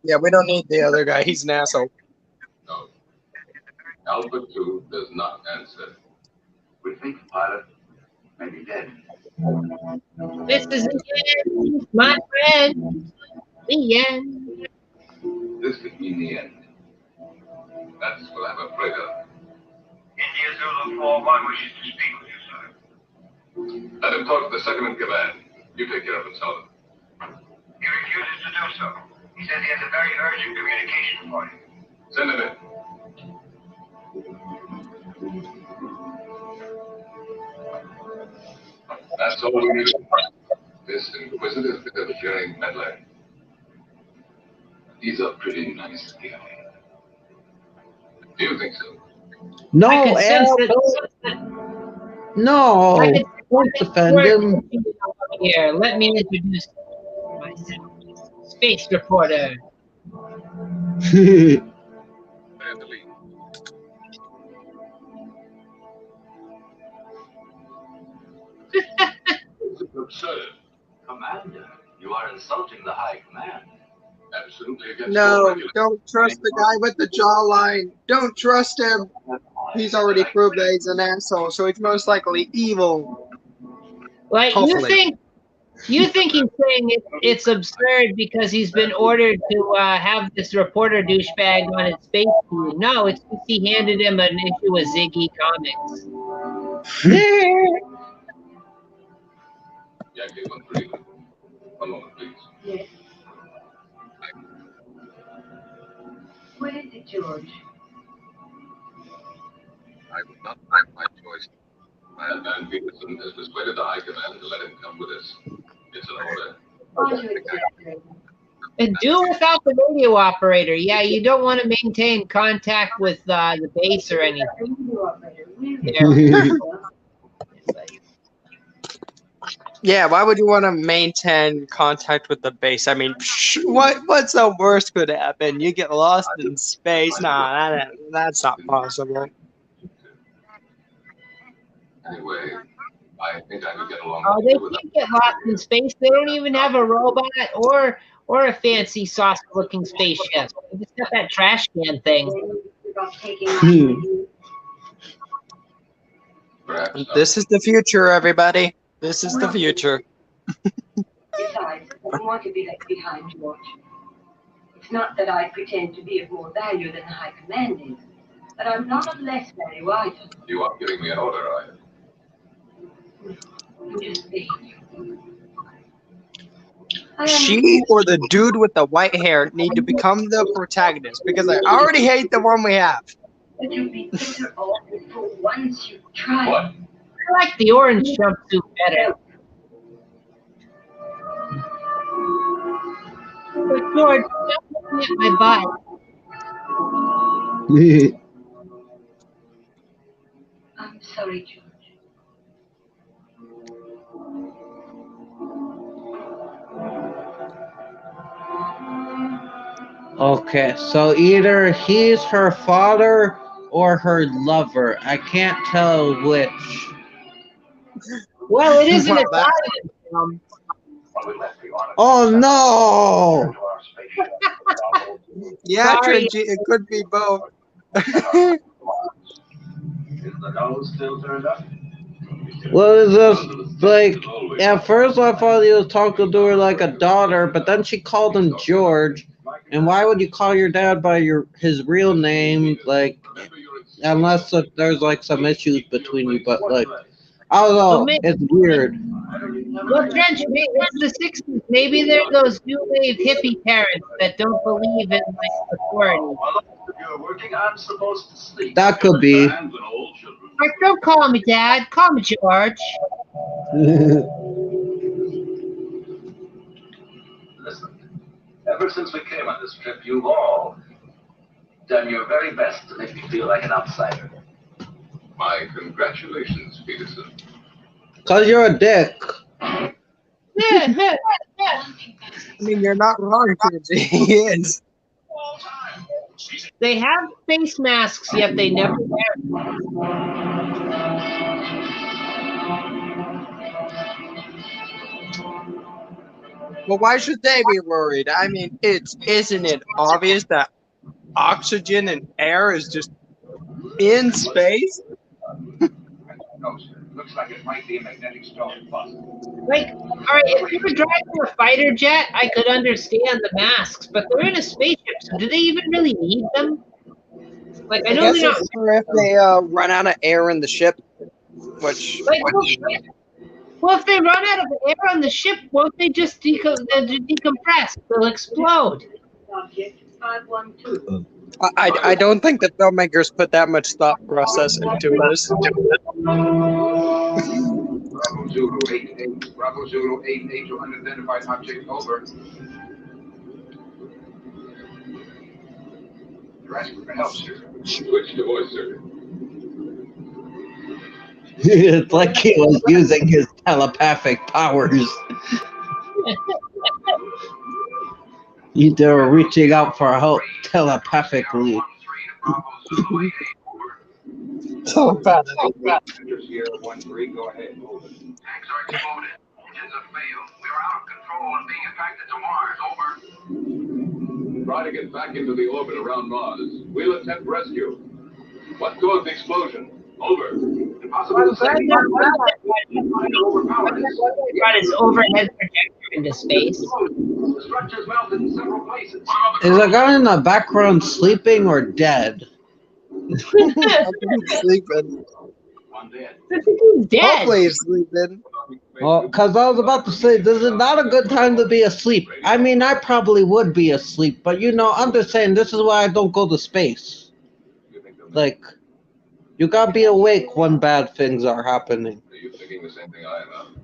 C: Yeah, we don't need the other guy. He's an asshole.
E: No. Alpha 2 does not answer.
D: We think the pilot may be dead.
A: This is the end, my friend. The end.
E: This could mean the end. That's what I'm afraid of.
D: India Zulu 4-1 wishes to speak with you, sir.
E: Let him talk to the second in command. You take care of him, Sullivan.
D: He refuses to do so. He says he has a very urgent communication for you.
E: Send him in. That's all we need. This inquisitive bit of Jerry Medler. He's a pretty nice guy. Do you think so?
B: No,
A: I could sense
B: Al,
A: that.
B: no.
A: I could
B: Don't defend him.
A: Here, let me introduce myself. Space reporter.
E: Man, the lead.
D: It's absurd. Commander, you are insulting the High Command.
E: Absolutely against all
C: No,
E: regulations.
C: don't trust the guy with the jawline. Don't trust him. He's already proved that he's an asshole, so he's most likely evil.
A: Like
C: Hopefully.
A: you think he's saying it's absurd because he's been ordered to have this reporter douchebag on his space team. No, it's because he handed him an issue of Ziggy Comics.
E: Yankee 1-3. One moment, please.
F: Yes. What is it, George?
E: I will not make my choice. And Peterson has persuaded the High Command to let him come with us. It's an order.
F: Aren't you exaggerating?
A: And do without the radio operator. Yeah, you don't want to maintain contact with the base or anything.
F: Radio operator, really?
A: Yeah.
C: Yeah, why would you want to maintain contact with the base? I mean, what's the worst could happen? You get lost in space? Nah, that's not possible.
E: Anyway, I think I can get along
A: Oh,
E: with
A: they
E: you without.
A: can't get lost in space. They don't even have a robot or a fancy saucer-looking spaceship. They just got that trash can thing.
F: About taking my
E: Perhaps not.
C: This is the future, everybody. This is the future.
F: Besides, I don't want to be left behind, George. It's not that I pretend to be of more value than the High Command is, but I'm not of less value either.
E: You are giving me an order, are you?
F: I'm just being you. I am-
C: She or the dude with the white hair need to become the protagonist because I already hate the one we have.
F: But you'll be better off for once you try.
E: What?
A: I like the orange jumpsuit better. But George, stop looking at my butt.
F: I'm sorry, George.
B: Okay, so either he's her father or her lover. I can't tell which.
A: Well, it is an
C: Well, that-
A: Italian film.
D: When we left the Onyx
B: Oh no!
D: to our spaceship,
C: yeah,
A: Sorry.
C: Trinity, it could be both.
D: is the nose still turned up?
B: What is this? Like, at first I thought he was talking to her like a daughter, but then she called him George. And why would you call your dad by his real name? Like, unless there's like some issues between you, but like, I don't know. It's weird.
A: Well, Trench, maybe it's the 60s. Maybe they're those new wave hippie parents that don't believe in like authority.
D: You're working, I'm supposed to sleep.
B: That could be.
A: Like, don't call me Dad. Call me George.
D: Listen, ever since we came on this trip, you've all done your very best to make me feel like an outsider.
E: My congratulations, Peterson.
B: Cause you're a dick.
C: I mean, you're not wrong, Trinity. He is.
A: They have face masks, yet they never wear them.
C: Well, why should they be worried? I mean, isn't it obvious that oxygen and air is just in space?
D: No, sir. Looks like it might be a magnetic stone bust.
A: Like, all right, if you were driving a fighter jet, I could understand the masks, but they're in a spaceship, so do they even really need them? Like, I
C: I
A: know
C: guess
A: they're not.
C: it's for if they run out of air in the ship, which
A: Like, well, if they run out of air on the ship, won't they just decompress? They'll explode.
F: Subject 512.
C: I don't think the filmmakers put that much thought process into this.
E: Bravo Zulu 88 to unidentified object, over.
D: You're asking for help, sir.
E: Switch to voice, sir.
B: It's like he was using his telepathic powers. They're reaching out for help telepathically.
C: So bad.
E: Sierra 13, go ahead. Over.
D: Tanks are exploded. Engines have failed. We are out of control and being impacted to Mars. Over.
E: Try to get back into the orbit around Mars. We'll attempt rescue. What caused the explosion? Over.
D: Impossible to say. Overpowered.
A: Brought his overhead projector into space.
D: The structure's melted in several places.
B: Is the guy in the background sleeping or dead?
C: Sleeping.
D: One dead.
A: He's dead.
C: Hopefully he's sleeping.
B: Well, because I was about to say, this is not a good time to be asleep. I mean, I probably would be asleep, but you know, I'm just saying, this is why I don't go to space. Like, you gotta be awake when bad things are happening.
E: Are you thinking the same thing I am?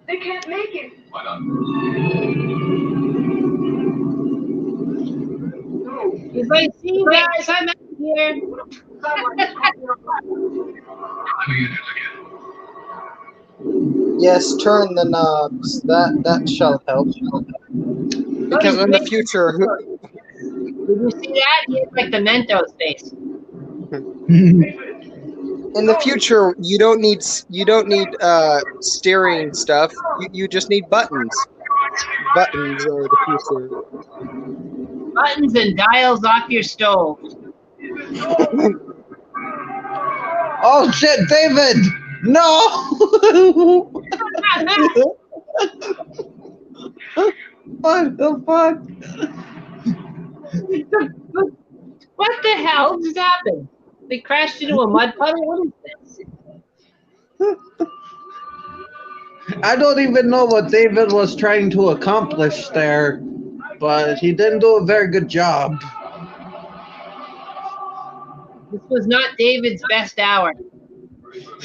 F: They can't make it.
E: Why not?
A: If I see you guys, I'm out here.
C: Yes, turn the knobs. That shall help. Because in the future,
A: Did you see that? He had like the Mentos face.
C: in the future, you don't need steering stuff. You just need buttons. Buttons are the future.
A: Buttons and dials off your stove.
B: Oh shit, David! No! What the fuck?
A: What the hell just happened? They crashed into a mud puddle? What is this?
B: I don't even know what David was trying to accomplish there, but he didn't do a very good job.
A: This was not David's best hour.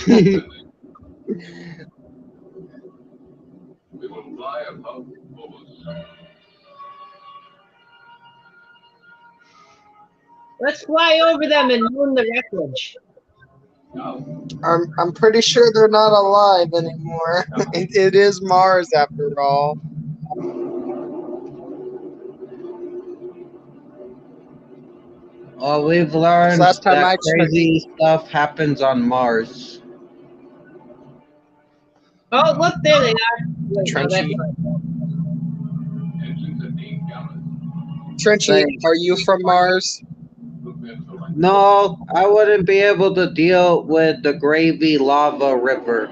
E: We will fly above Phobos.
A: Let's fly over them and moon the wreckage.
C: I'm pretty sure they're not alive anymore. It is Mars after all.
B: Well, we've learned
C: Last time I
B: that
C: checked-
B: crazy stuff happens on Mars.
A: Oh, look, there they are. Wait, no,
C: Trenchy.
A: that's not-
E: Engines at 8 gallons.
C: Trenchy, are you from Mars?
B: No, I wouldn't be able to deal with the gravy lava river.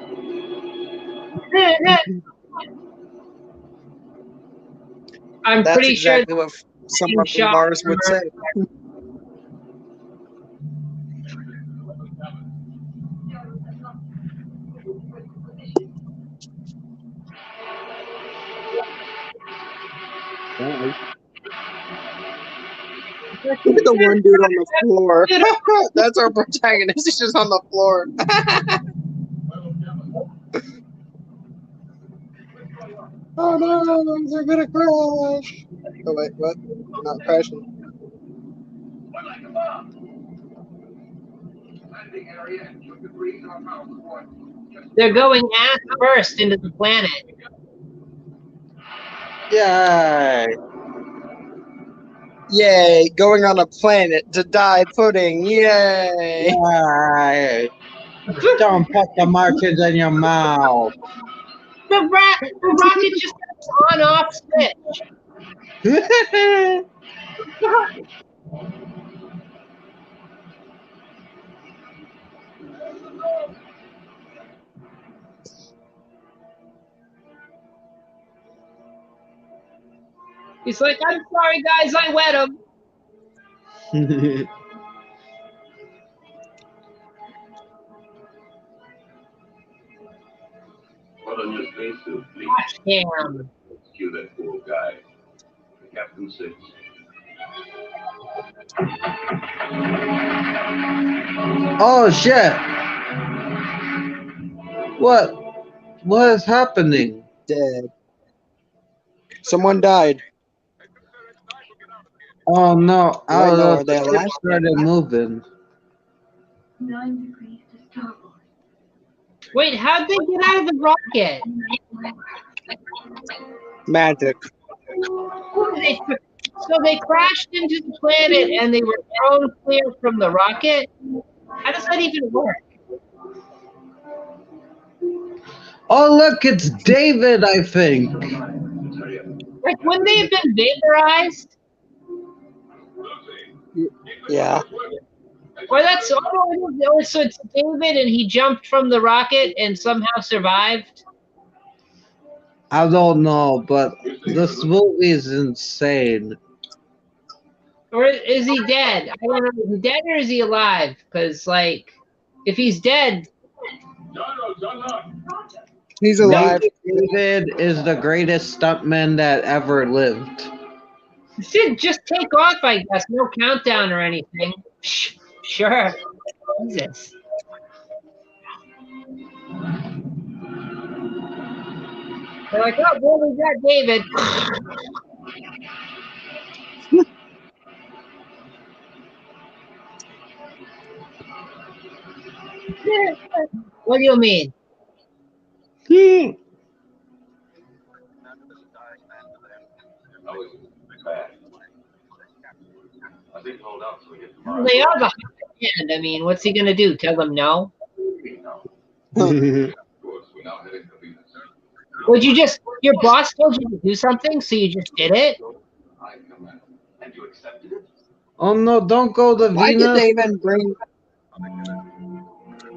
A: I'm
C: That's
A: pretty
C: exactly what someone from
A: shot
C: Mars would say. Look at the one dude on the floor. That's our protagonist. He's just on the floor. Oh no, they're gonna crash. Oh wait, what? They're not crashing.
A: They're going ass first into the planet.
B: Yay!
C: Yay, going on a planet to die pudding. Yay.
B: Yay! Don't put the Martians in your mouth.
A: The rocket just got an on-off switch. He's like, I'm sorry, guys, I wet him.
E: Put on your spacesuit, please.
A: Gosh damn.
E: Cue that poor guy. The captain says.
B: Oh shit! What is happening?
C: Dead. Someone died.
B: Oh no!
C: Do I know,
B: Oh,
C: are they
B: the
C: alive?
B: ship started moving.
F: 9 degrees to starboard.
A: Wait, how'd they get out of the rocket?
C: Magic.
A: So they crashed into the planet and they were thrown clear from the rocket? How does that even work?
B: Oh look, it's David, I think.
A: Like, wouldn't they have been vaporized?
C: Yeah.
A: Or that's oh, so it's David and he jumped from the rocket and somehow survived?
B: I don't know, but this movie is insane.
A: Or is he dead? I don't know. Is he dead or is he alive? Because, like, if he's dead,
C: He's alive.
B: David is the greatest stuntman that ever lived.
A: he should just take off, I guess. No countdown or anything. Sure. Jesus. They're like, oh, boy, we got David. What do you mean?
E: How is it? Bad. I think hold out till we get to
A: Well,
E: Mars.
A: they are the high hand. I mean, what's he going to do? Tell them no?
E: No. Of course, we're now heading to Venus.
A: Would you just, your boss told you to do something, so you just did it?
E: I command. And you accepted it?
B: Oh no, don't go to
C: Why did
B: Venus.
C: they even bring?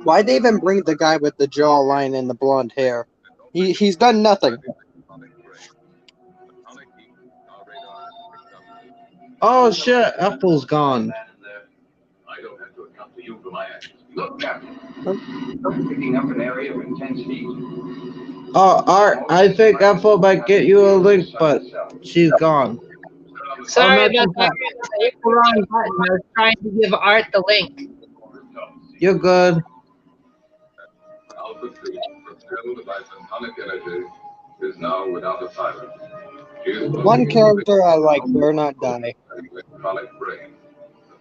C: Why they even bring the guy with the jawline and the blonde hair? He's done nothing.
B: Oh shit, Apple's gone.
E: I don't have to account to you for my actions. Look, Captain. I'm picking up an area of intense heat.
B: Oh, Art, I think Apple might get you a link, but she's gone.
A: Sorry
B: Oh, no,
A: about that. I hit the wrong button. I was trying to give Art the link.
B: You're good.
E: Alpha 3, propelled by photonic energy, is now without a pilot. She is
C: One character I like, dare not die.
E: electronic brain.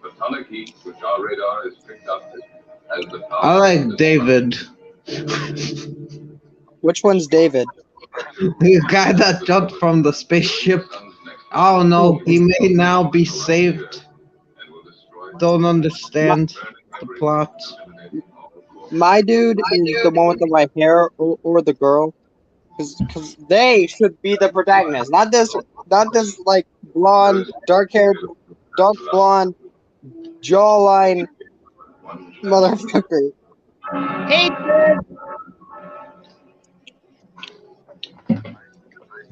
E: The photonic heat which our radar has picked up has the power.
B: I like David.
C: Which one's David?
B: The guy that jumped from the spaceship. Oh no, he may now be saved.
E: And will destroy
B: don't understand the plot.
C: My dude is the one with the white hair, or the girl, because they should be the protagonist, not this like blonde, dark hair, dark blonde, jawline motherfucker.
A: Hey, Trev.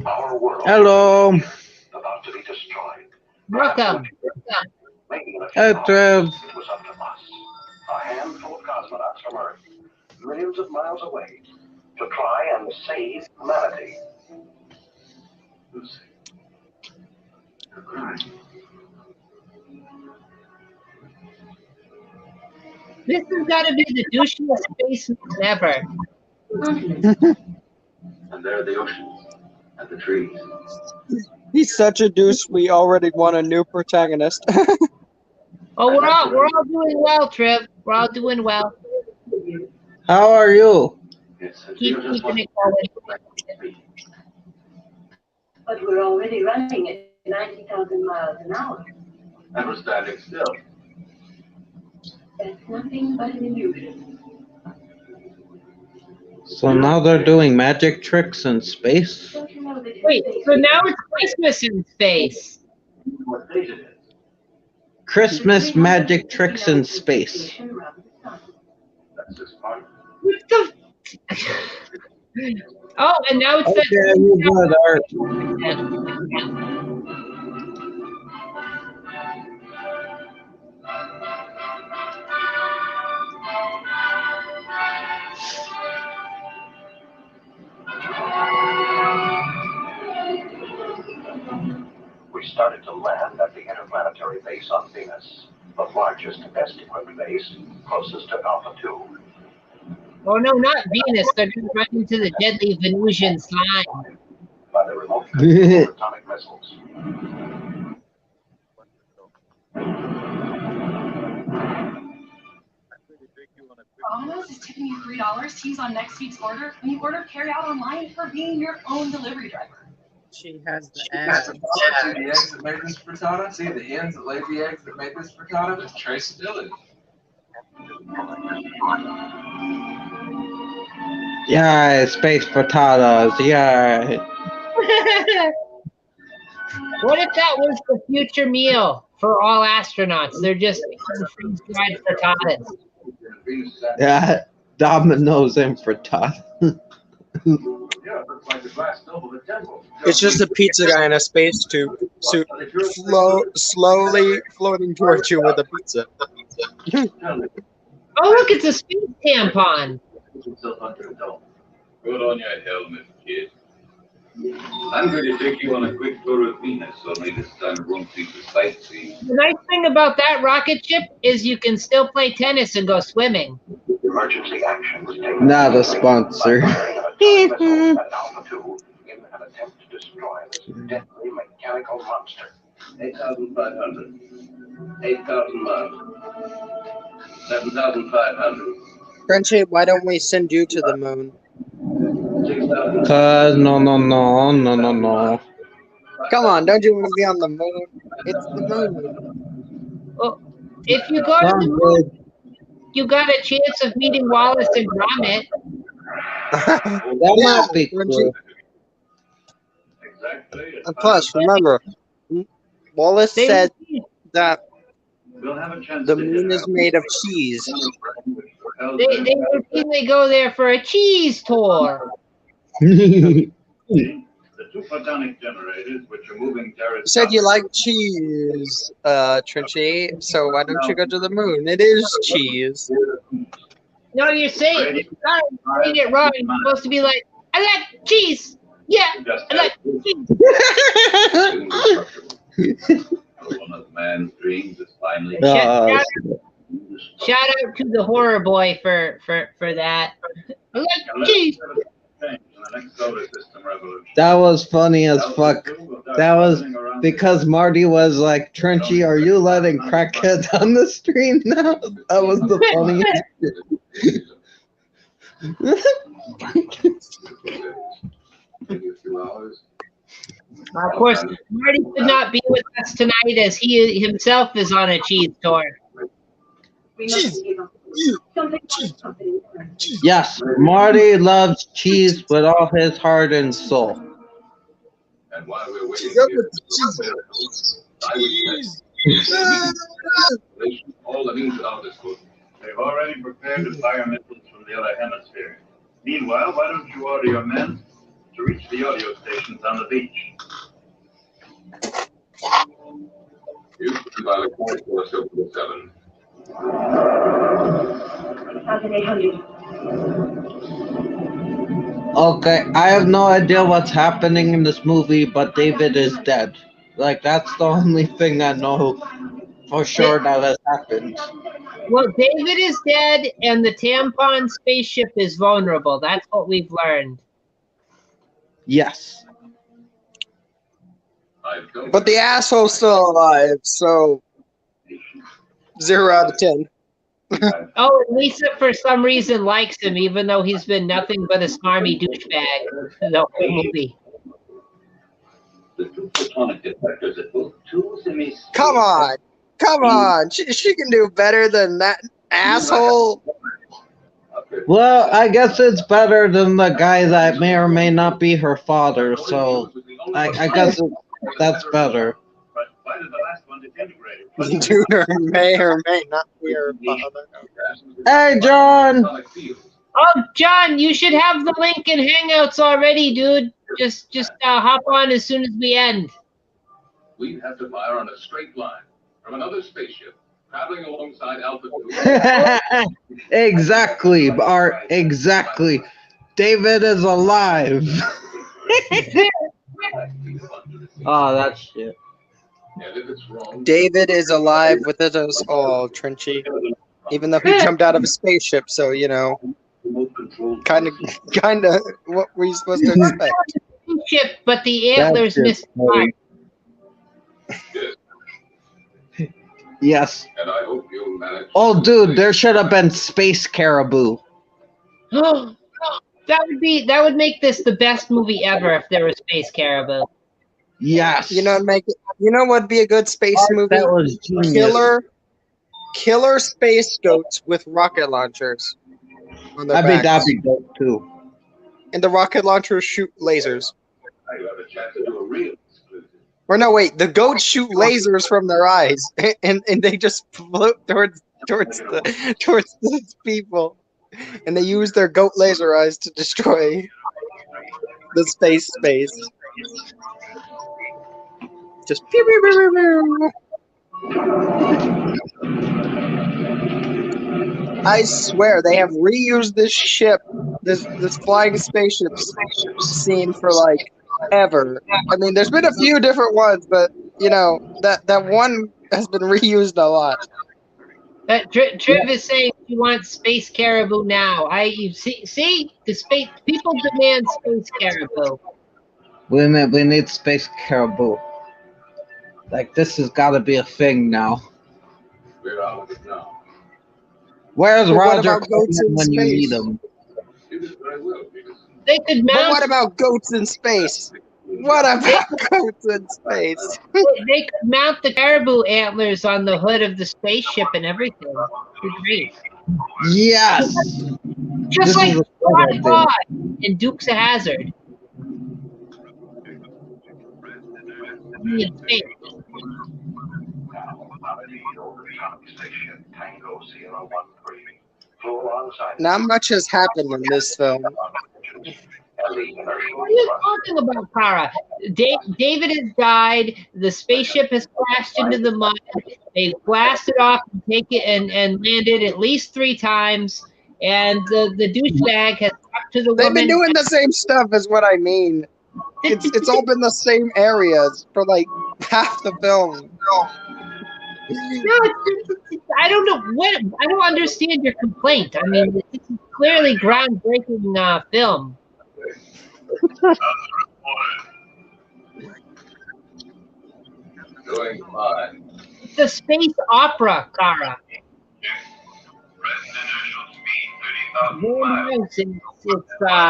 D: Our world
B: Hello.
D: about to be destroyed.
A: Welcome.
D: Making a
B: Hey,
D: few
B: Trev.
D: it was up to us, a handful of cosmonauts from Earth, millions of miles away, to try and save humanity. Lucy, you're crying.
A: This has got to be the douchiest space ever.
E: And there are the oceans and the trees.
C: He's such a douche. We already want a new protagonist.
A: Oh, we're all doing well, Trev. We're all doing well.
B: How are you?
E: It's a
A: Keep keeping it going.
F: But we're already running at 90,000 miles an hour.
E: And we're standing still.
F: That's nothing but an illusion.
B: So now they're doing magic tricks in space?
F: Don't you know that
A: Wait, so now it's Christmas in space.
E: What date it is?
B: Christmas magic tricks in space.
E: That's this part.
A: What the? Oh, and now it's
B: Okay, you good, Art.
D: We started to land at the interplanetary base on Venus, the largest and best equipped base, closest to Alpha 2.
A: Oh no, not Venus. They're going to run into the deadly Venusian slime.
D: By the remote control of atomic missiles.
G: Domino's is tipping you $3 to use on next week's order when you order carry out online for being your own delivery driver.
C: She has the
H: See
C: ass.
H: the eggs that made this frittata? See the hens that laid the eggs that made this frittata? It's traceability.
B: Yeah, space potatoes. Yeah.
A: What if that was the future meal for all astronauts? They're just freeze-dried frittatas.
B: Yeah. Dominoes and frittata.
E: Yeah, it looks like the glass double the temple.
C: It's just a pizza guy in a space suit, slowly floating towards you with a pizza.
A: Oh, look, it's a space tampon.
E: Put on your helmet, kid. I'm going to take you on a quick tour of Venus, only this time it won't be the sightseeing.
A: The nice thing about that rocket ship is you can still play tennis and go swimming.
D: Emergency action was taken.
B: Not a sponsor.
D: By firing an atomic missile at Alpha 2 in an attempt to destroy this deadly mechanical monster.
E: 8,500. 8,000 miles. 7,500.
C: Frenchie, why don't we send you to the moon?
E: 6,000.
B: Cause no.
C: Come on, don't you want to be on the moon? It's the moon.
A: Well, if you go to the moon, you got a chance of meeting Wallace and Gromit.
B: That might be cool.
E: Exactly.
C: And plus, remember, Wallace
A: They-
C: said that
E: We'll have a chance
C: the
E: to
C: moon
E: hit
C: is
E: our-
C: made of cheese.
A: They routinely go there for a cheese tour.
E: The two photonic generators, which are moving
C: You said you like cheese, Trinity, so why don't you go to the moon? It is cheese.
A: No, you're saying it wrong. You're supposed to be like, I like cheese. Yeah, I like cheese.
E: One of man's dreams is finally
B: Uh,
A: Shout out to the horror boy for that. I like cheese.
B: that was funny as fuck. That was because Marty was like, Trenchy, are you letting crackheads on the stream now? That was the funniest.
A: Of course, Marty could not be with us tonight as he himself is on a cheese tour.
F: We mustn't give up. Something like something.
B: Yes, Marty loves cheese with all his heart and soul.
E: And while we're waiting
C: Go
E: here,
C: with the cheese.
E: I would say all the means without this book.
I: They've already prepared to fire missiles from the other hemisphere. Meanwhile, why don't you order your men to reach the audio stations on the beach?
E: Houston by the 4477.
F: 1,800.
B: Okay, I have no idea what's happening in this movie, but David is dead. Like, that's the only thing I know for sure that has happened.
A: Well, David is dead, and the tampon spaceship is vulnerable. That's what we've learned.
B: Yes.
C: But the asshole's still alive, so 0 out of 10.
A: Oh, and Lisa, for some reason, likes him, even though he's been nothing but a smarmy douchebag the whole movie.
E: The two photonic detectors at both two semis.
C: Come on, she can do better than that asshole.
B: Well, I guess it's better than the guy that may or may not be her father, so I guess that's better.
I: But why did the last one disintegrate?
C: Dude, may or may not be her father.
B: Hey, John!
A: Oh, John, you should have the link in Hangouts already, dude. Just hop on as soon as we end.
E: We'd have to fire on a straight line from another spaceship traveling alongside Alpha 2.
B: Exactly, Bart. Exactly. David is alive. Oh, that's shit.
E: And if it's wrong,
C: David is alive with us all, Trenchy. Even though he jumped out of a spaceship, so you know, kind of, what were you supposed to expect?
A: Ship, but the antlers missed.
B: Yes.
E: and I hope you'll manage.
B: Oh, dude, there should have been Space Caribou.
A: That would make this the best movie ever if there was Space Caribou.
B: Yes.
C: You know what'd be a good space movie?
B: That was genius.
C: Killer space goats with rocket launchers on their
B: I think
C: backs.
B: that'd be dope too.
C: And the rocket launchers shoot lasers.
E: I have a chance to do a real exclusive.
C: Or no, wait, the goats shoot lasers from their eyes, and they just float towards the people, and they use their goat laser eyes to destroy the space. Just pew, pew, pew, pew, pew. I swear they have reused this ship, this flying spaceship scene for like ever. I mean, there's been a few different ones, but you know that one has been reused a lot.
A: Triv is saying she wants Space Caribou now. You see the space people demand Space Caribou.
B: We need Space Caribou. Like, this has got to be a thing now.
E: We're out of it now.
B: Where's
C: But what
B: Roger
C: about goats in
B: when you
C: space?
B: need him?
E: You did very well, because
A: They could
C: But
A: mount.
C: what about goats in space? What about goats in space?
A: They could mount the caribou antlers on the hood of the spaceship and everything. It'd be great.
B: Yes.
A: Just
B: This
A: like
B: is a
A: Rod
B: good idea.
A: Rod in Dukes of Hazzard. In space.
C: Not much has happened in this film.
A: What are you talking about, Kara? David has died. The spaceship has crashed into the mud. They blasted off and landed at least 3 times. And the douchebag has talked to the
C: They've
A: woman.
C: been doing the same stuff, is what I mean. It's all been the same areas for like half the film.
A: No, I don't know what. I don't understand your complaint. I mean, this is clearly groundbreaking film.
E: going fine.
A: It's a space opera, Kara. Very nice. It's Mexico.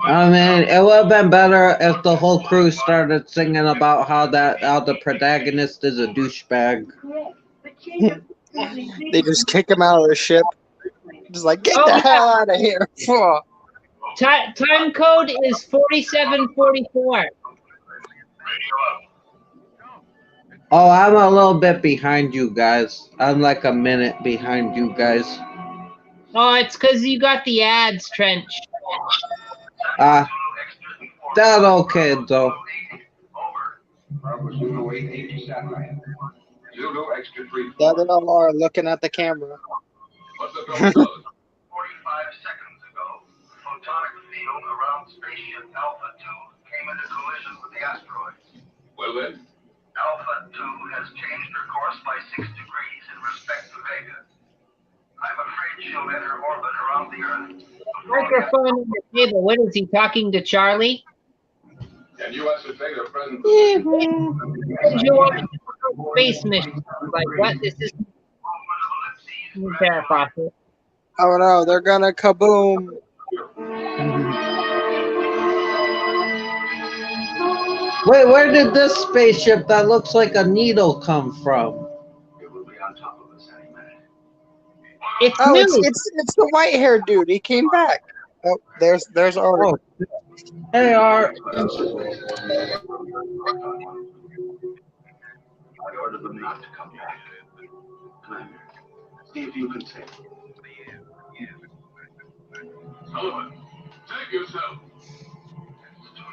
B: I mean, it would have been better if the whole crew started singing about how the protagonist is a douchebag.
C: They just kick him out of the ship. Just like, get the hell out of here.
A: Time code is 4744.
B: Oh, I'm a little bit behind you guys. I'm like a minute behind you guys.
A: Oh, it's because you got the ads, Trench.
B: That's okay, though.
C: The other are looking at the camera.
D: 45 seconds ago, photonic field around spaceship Alpha 2 came into collision with the asteroid.
E: Well then,
D: Alpha 2 has changed her course by 6 degrees in respect to Vega. I'm afraid she'll enter orbit around the Earth.
A: Microphone on the table. What is he talking to Charlie?
E: can you ascertain her present
A: Space mission. Like what? This is process.
C: Oh no, they're gonna kaboom.
B: Wait, where did this spaceship that looks like a needle come from?
D: It will be on top of us any minute.
A: It's
C: Oh,
A: new.
C: it's the white haired dude. He came back. Oh, there's Art.
B: Oh, they are.
D: I ordered them not to come back. Commander, see if you can save them.
E: Sullivan, save yourself.
D: It's too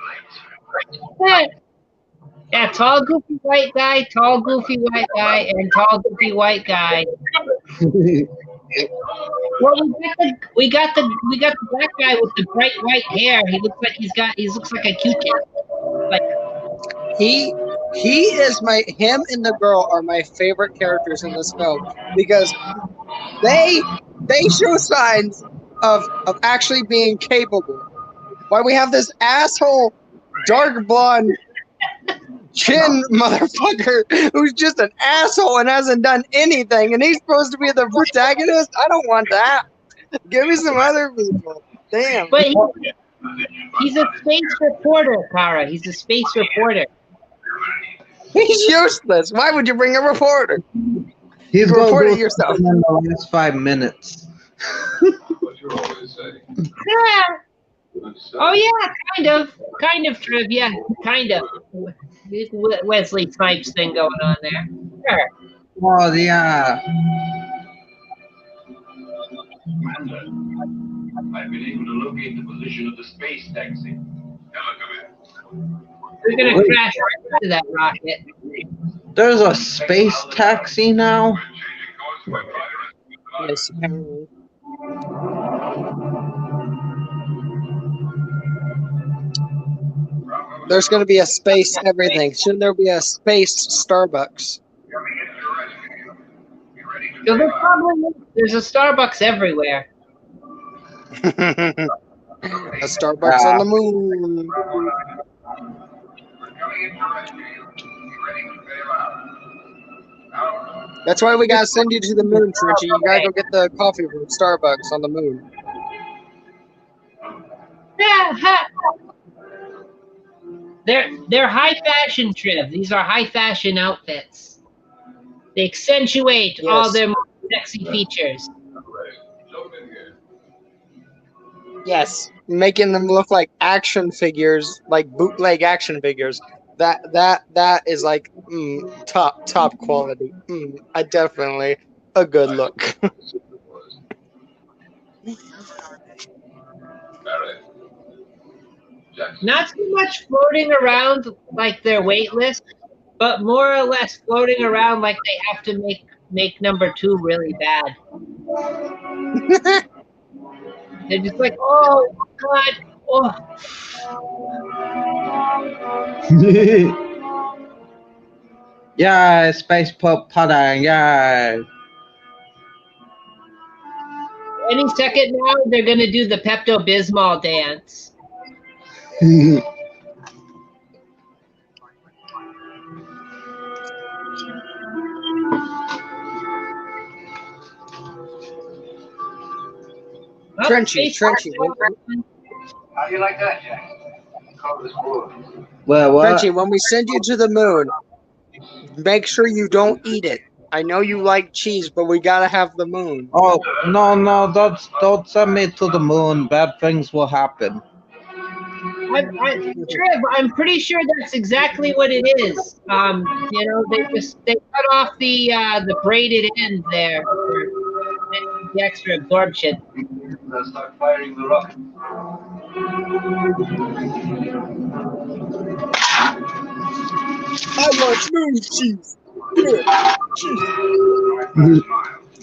D: late.
A: Yeah, tall goofy white guy, tall goofy white guy, and tall goofy white guy. Well, we got the black guy with the bright white hair. He looks like he looks like a Q-tip. Like
C: He is him and the girl are my favorite characters in this film because they show signs of actually being capable. Why we have this asshole dark blonde chin motherfucker who's just an asshole and hasn't done anything, and he's supposed to be the protagonist? I don't want that. Give me some other people. Damn.
A: But he's a space reporter, Kara. He's a space reporter.
C: He's useless. Why would you bring a reporter?
B: He's
C: Report it yourself.
B: In the last 5 minutes.
E: What you always say.
A: Yeah. Oh yeah, kind of trivia, kind of. Wesley Snipes thing going on there. Sure.
B: Oh yeah.
E: Commander, I've been able to locate the position of the space taxi.
A: We're gonna crash right into that rocket.
B: There's a space taxi now?
C: Yes. There's going to be a space everything. Shouldn't there be a space Starbucks?
A: So there's a Starbucks everywhere.
C: A Starbucks on the moon. That's why we gotta send you to the moon, Trenchy. You gotta go get the coffee from Starbucks on the moon.
A: Yeah, they're high fashion, Triv. These are high fashion outfits. They accentuate all their sexy features.
C: Yes, making them look like action figures, like bootleg action figures. That is like top quality. I definitely a good look.
A: Not so much floating around like they're weightless, but more or less floating around like they have to make number 2 really bad. They're just like, oh God, oh.
B: Yeah, space pudding, yeah.
A: Any second now, they're gonna do the Pepto-Bismol dance.
C: Trenchy.
I: How do you like that, Jack? Cover this balloon.
B: Well, what?
C: Frenchie, when we send you to the moon, make sure you don't eat it. I know you like cheese, but we gotta have the moon.
B: Oh, no, don't send me to the moon. Bad things will happen.
A: Trev, I'm pretty sure that's exactly what it is. You know, they cut off the braided end there for the extra absorption.
I: Let's start firing the rocket.
C: I want moon cheese.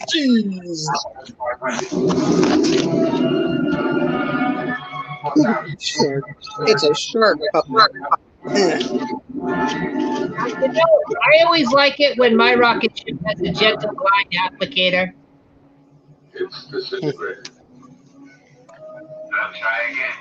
C: Cheese. It's a shark.
A: You know, I always like it when my rocket ship has a gentle glide applicator.
E: It's disintegrated.
I: I'll try again.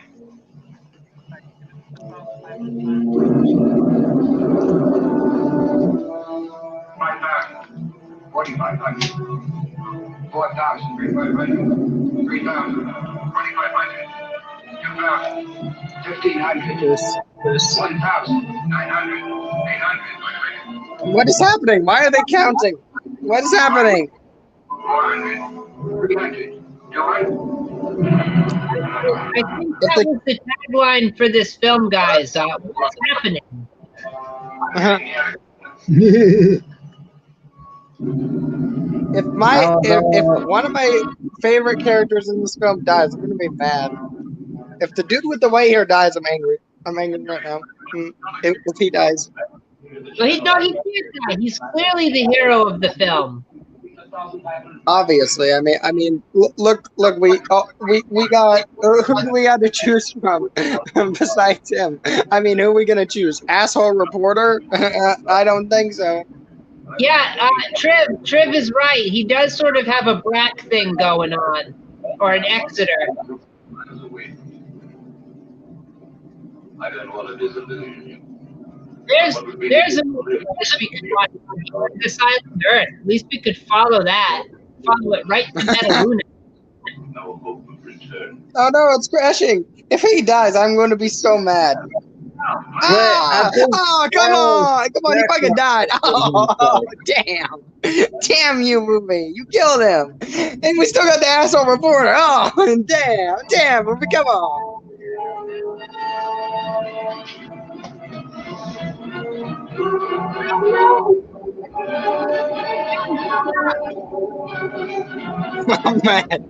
I: $5,000, $4,500, $4,000, $3,500, $2,500, $1,500, $1,900, $800.
C: What is happening? Why are they counting? What is happening?
I: 400, 300, 200.
A: I think that was the tagline for this film, guys. What's happening?
C: If one of my favorite characters in this film dies, I'm gonna be mad. If the dude with the white hair dies, I'm angry. I'm angry right now. If he dies.
A: Well, he can't die. He's clearly the hero of the film.
C: Obviously, I mean, look, we got who do we got to choose from besides him? I mean, who are we gonna choose? Asshole reporter? I don't think so.
A: Yeah, Trev is right. He does sort of have a black thing going on, or an Exeter.
E: I don't want to disillusion you.
A: There's a movie we could watch, The Silent Earth. At least we could follow that. Follow it right to Metaluna.
E: No hope of return.
C: Oh no, it's crashing. If he dies, I'm going to be so mad. Come on, he fucking died. Oh, damn you, movie. You killed him. And we still got the asshole reporter. Oh, damn, movie, come on.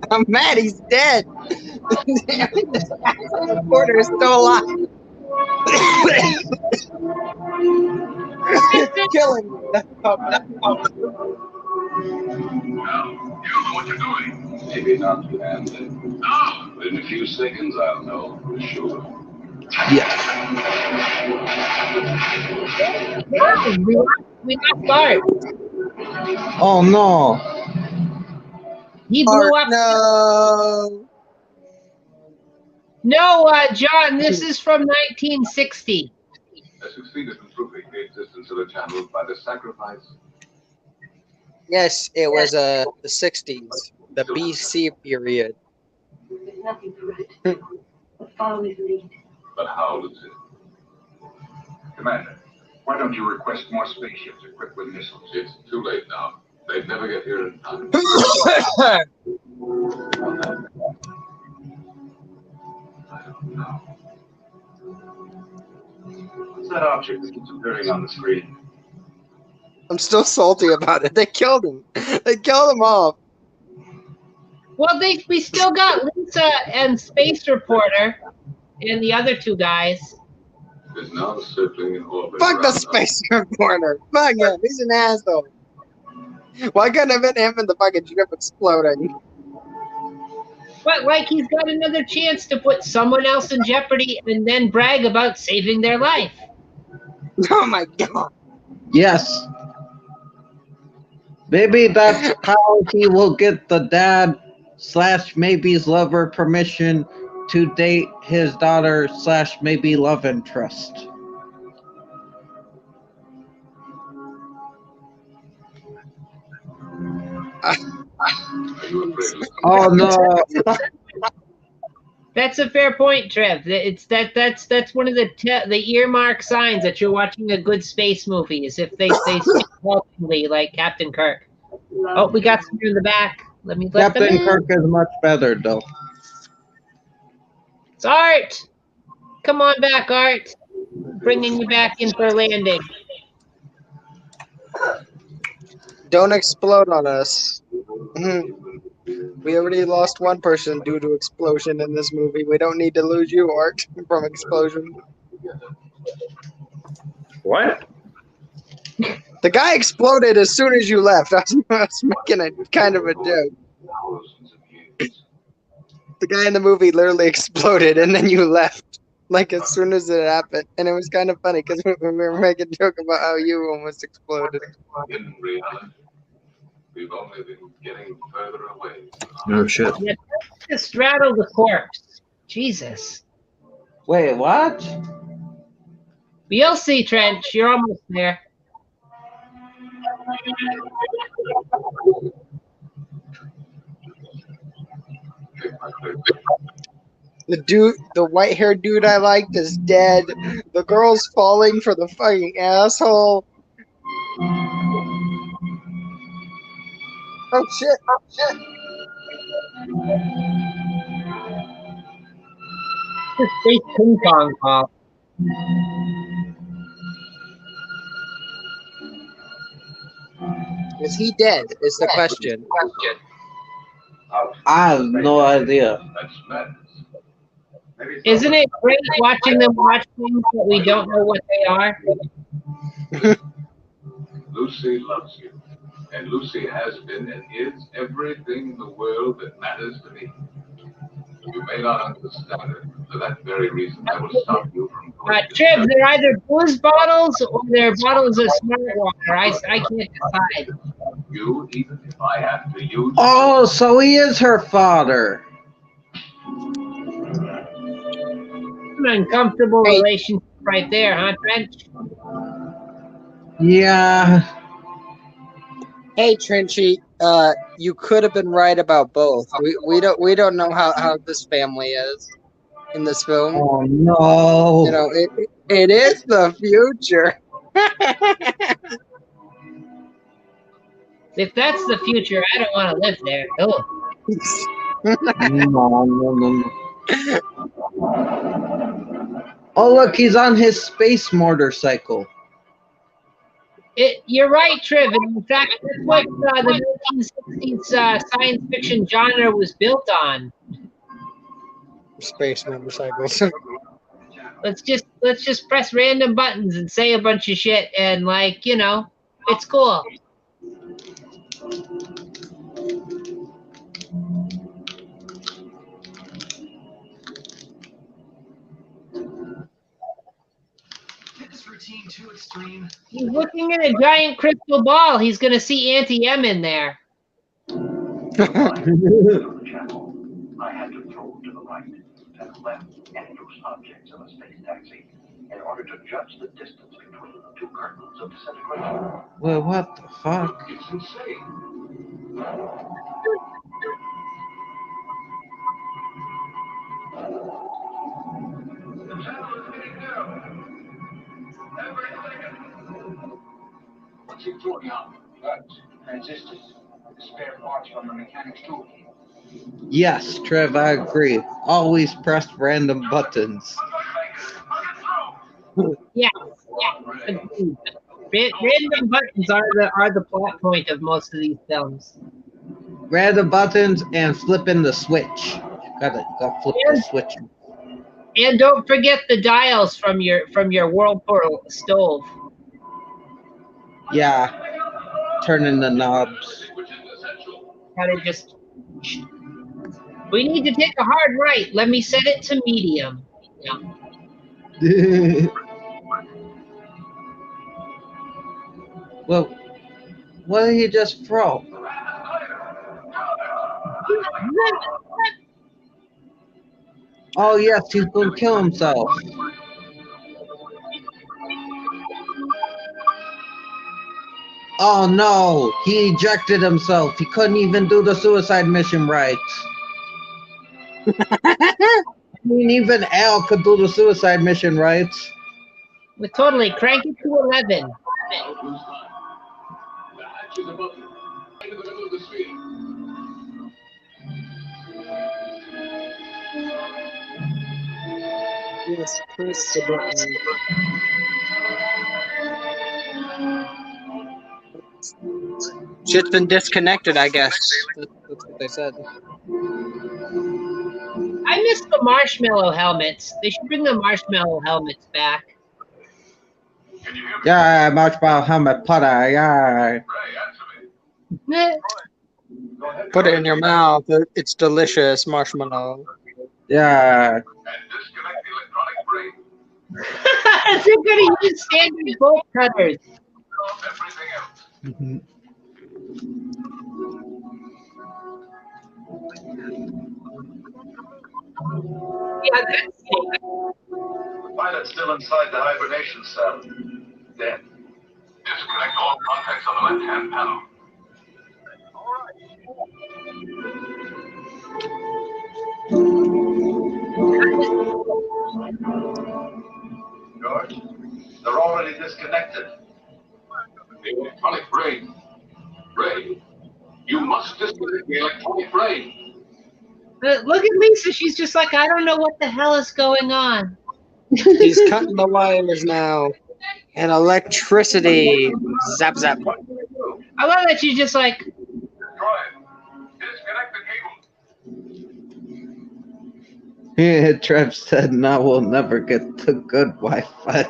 C: I'm mad he's dead. This asshole reporter is still alive. Kill him.
E: Now, you know what you're doing. Maybe not to hand it. No! But in a few seconds, I'll know for sure.
A: Yeah, we got Bart.
B: Oh no.
A: He blew up.
C: No.
A: No, John, this is from 1960.
E: I succeeded in proving the existence of the channel by the sacrifice.
C: Yes, it was the 60s, the BC period.
F: There's nothing for it to do but follow his lead.
E: But how, Lieutenant?
I: Commander, why don't you request more spaceships equipped with missiles?
E: It's too late now. They'd never get here in time.
I: I don't know. What's that object that keeps appearing on the screen?
C: I'm still salty about it. They killed him. They killed him off.
A: Well, we still got Lisa and Space Reporter and the other two guys.
E: Is now circling in orbit.
C: Fuck the space reporter. Fuck him. He's an asshole. Why couldn't have been him and the fucking ship exploding?
A: But like he's got another chance to put someone else in jeopardy and then brag about saving their life.
C: Oh my god.
B: Yes. Maybe that's how he will get the dad / maybe's lover permission to date his daughter / maybe love interest.
E: Are you afraid of
B: Oh no.
A: That's a fair point, Trev. That's one of the earmark signs that you're watching a good space movie is if they speak haltingly like Captain Kirk. Oh, we got some in the back. Let them
B: Captain
A: in.
B: Kirk is much better, though.
A: It's Art. Come on back, Art. Bringing you back in for a landing.
C: Don't explode on us. We already lost one person due to explosion in this movie. We don't need to lose you, Art, from explosion.
I: What?
C: The guy exploded as soon as you left. I was making a kind of a joke. The guy in the movie literally exploded and then you left. Like as soon as it happened. And it was kind of funny because we were making a joke about how you almost exploded.
E: In reality, we've only been getting further away.
I: No shit.
A: Yeah, just straddle the corpse. Jesus.
B: Wait, what?
A: You'll see, Trench. You're almost there.
C: The white-haired dude I liked is dead. The girl's falling for the fucking asshole. Oh shit! Oh shit!
A: Space ping pong ball.
C: Is he dead? Is the question.
B: I have no idea.
E: That's madness.
A: Isn't it great watching them watch things that we don't know what they are?
E: Lucy loves you. And Lucy has been and is everything in the world that matters to me. You may not understand it. For that very reason, I will stop you from going to
A: Trev, they're either booze bottles or they're bottles of smart water. I can't decide.
E: you, even if I have to use.
B: Oh, so he is her father.
A: An uncomfortable relationship right there, huh, Trench?
B: Yeah.
C: Hey, Trenchy, you could have been right about both. We don't know how this family is in this film.
B: Oh no.
C: You know, it is the future.
A: If that's the future, I don't want to live there. Oh.
B: No. Oh look, he's on his space motorcycle.
A: You're right, Triv. And in fact, that's what the 1960s science fiction genre was built on.
C: Space motorcycles.
A: Let's just press random buttons and say a bunch of shit, and like, you know, it's cool.
H: Routine too extreme.
A: He's looking at a giant crystal ball. He's going to see Auntie M in there.
D: I had to throw to the right and left endless objects in a space taxi in order to judge the distance between the two curtains of disintegration.
B: Well, what the fuck?
E: It's insane.
D: What's it doing now? Transistors. Spare parts from the mechanics tool.
B: Yes, Trev, I agree. Always press random buttons.
A: Yeah. Random buttons are the plot point of most of these films.
B: Random buttons and flipping the switch. Gotta flip the switch.
A: And don't forget the dials from your Whirlpool stove.
B: Yeah, turning the knobs.
A: Gotta just. We need to take a hard right. Let me set it to medium. Yeah.
B: Well, what did he just throw? Oh yes, he's gonna kill himself. Oh no, he ejected himself. He couldn't even do the suicide mission right. mean, even Al could do the suicide mission, right?
A: But totally, crank it to 11.
E: Now Blue's time. The hatch is above you. Right in the middle of the screen.
C: Yes, press the button. Shit's been disconnected, I guess. That's what they said.
A: I miss the marshmallow helmets. They should bring the marshmallow helmets back.
E: Can you hear me?
B: Yeah, marshmallow helmet Potter, yeah.
E: Ray, answer me.
A: Eh,
E: Go ahead.
C: Put it in your mouth. It's delicious marshmallow.
B: Yeah.
E: And disconnect the electronic brain.
A: They're gonna use standard bolt cutters.
E: Off everything else.
A: Yeah, that's
I: The pilot's still inside the hibernation cell. Dead.
E: Disconnect all contacts on the left-hand panel.
I: George? They're already disconnected.
E: The electronic brain. Ray, you must disconnect the electronic brain.
A: Look at Lisa. She's just like, I don't know what the hell is going on.
C: He's cutting the wires now. And electricity. Zap, zap.
E: What do you do?
A: I love that she's just like,
E: Destroy it. Disconnect the cable.
B: Yeah, Trev said, "No, we'll never get the good Wi-Fi."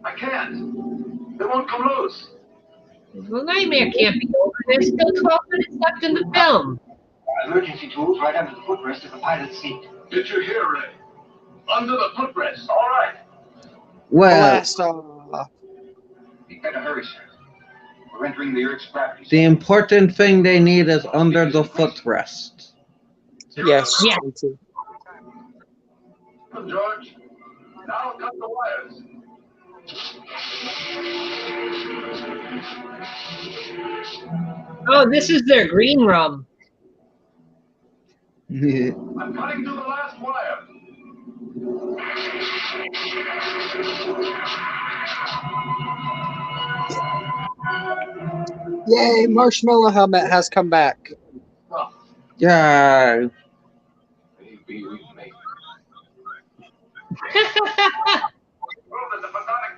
I: I can't. They won't come loose.
A: well, Nightmare can't be over. There's still 12 minutes left in the film.
J: Emergency tools right under the footrest of the pilot's seat.
E: Did you hear, Ray? Under the footrest.
I: All right.
B: Well,
C: Blast off.
J: You better hurry, sir. We're entering the Earth's gravity
B: the
J: zone.
B: important thing they need is under the footrest.
C: Yes.
A: Yeah.
C: me too.
E: Come, George. Now cut the wires.
A: Oh, this is their green room.
E: I'm cutting to the last wire.
C: Yay, Marshmallow Helmet has come back.
B: Yeah.
E: Maybe we make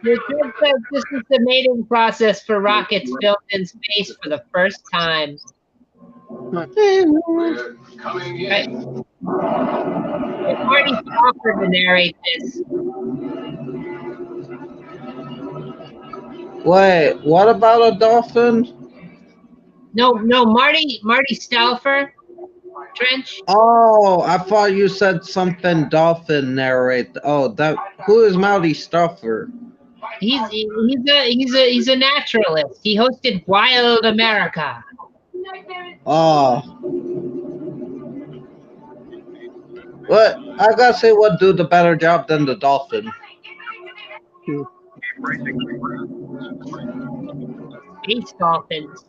A: The kid says this is the mating process for rockets built in space for the first time.
E: We're coming
A: Right.
E: in.
A: Marty offered to narrate this.
B: Wait, what about a dolphin?
A: No, Marty Stauffer, Trench.
B: Oh, I thought you said something dolphin narrate. Oh, that who is Marty Stuffer?
A: He's a naturalist. He hosted Wild America.
B: Oh. What? I gotta say, what do the better job than the dolphin?
A: Space dolphins.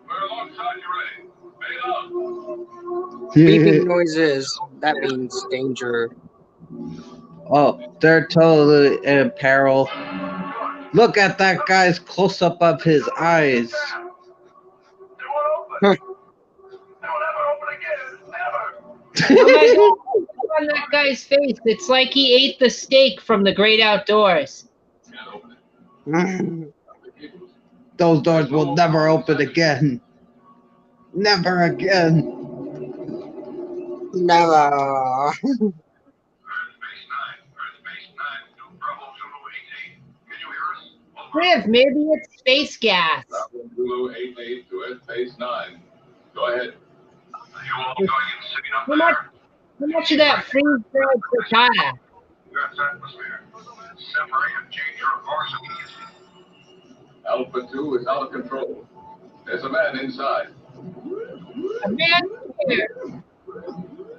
E: We're alongside you, Ray. Bail out.
C: Beeping noises. That means danger.
B: Oh, they're totally in peril. Look at that guy's close-up of his eyes.
I: They won't open. They will never open again. Never.
A: Oh my God, look on that guy's face. It's like he ate the steak from the great outdoors.
E: Can't open it.
B: Those doors will never open again. Never again.
C: Never.
E: Earth Base 9. Earth Base 9 to Bravo Zulu 88. Can you hear us?
A: Griff, maybe it's space gas.
E: Bravo Zulu 88 to Earth Base 9. Go ahead.
I: Are you all going insane up
A: How much,
I: there?
A: how much of that freeze-dried frittata?
I: Earth's atmosphere. Separate and change your course immediately.
E: Alpha 2 is out of control. There's a man inside.
A: A man here.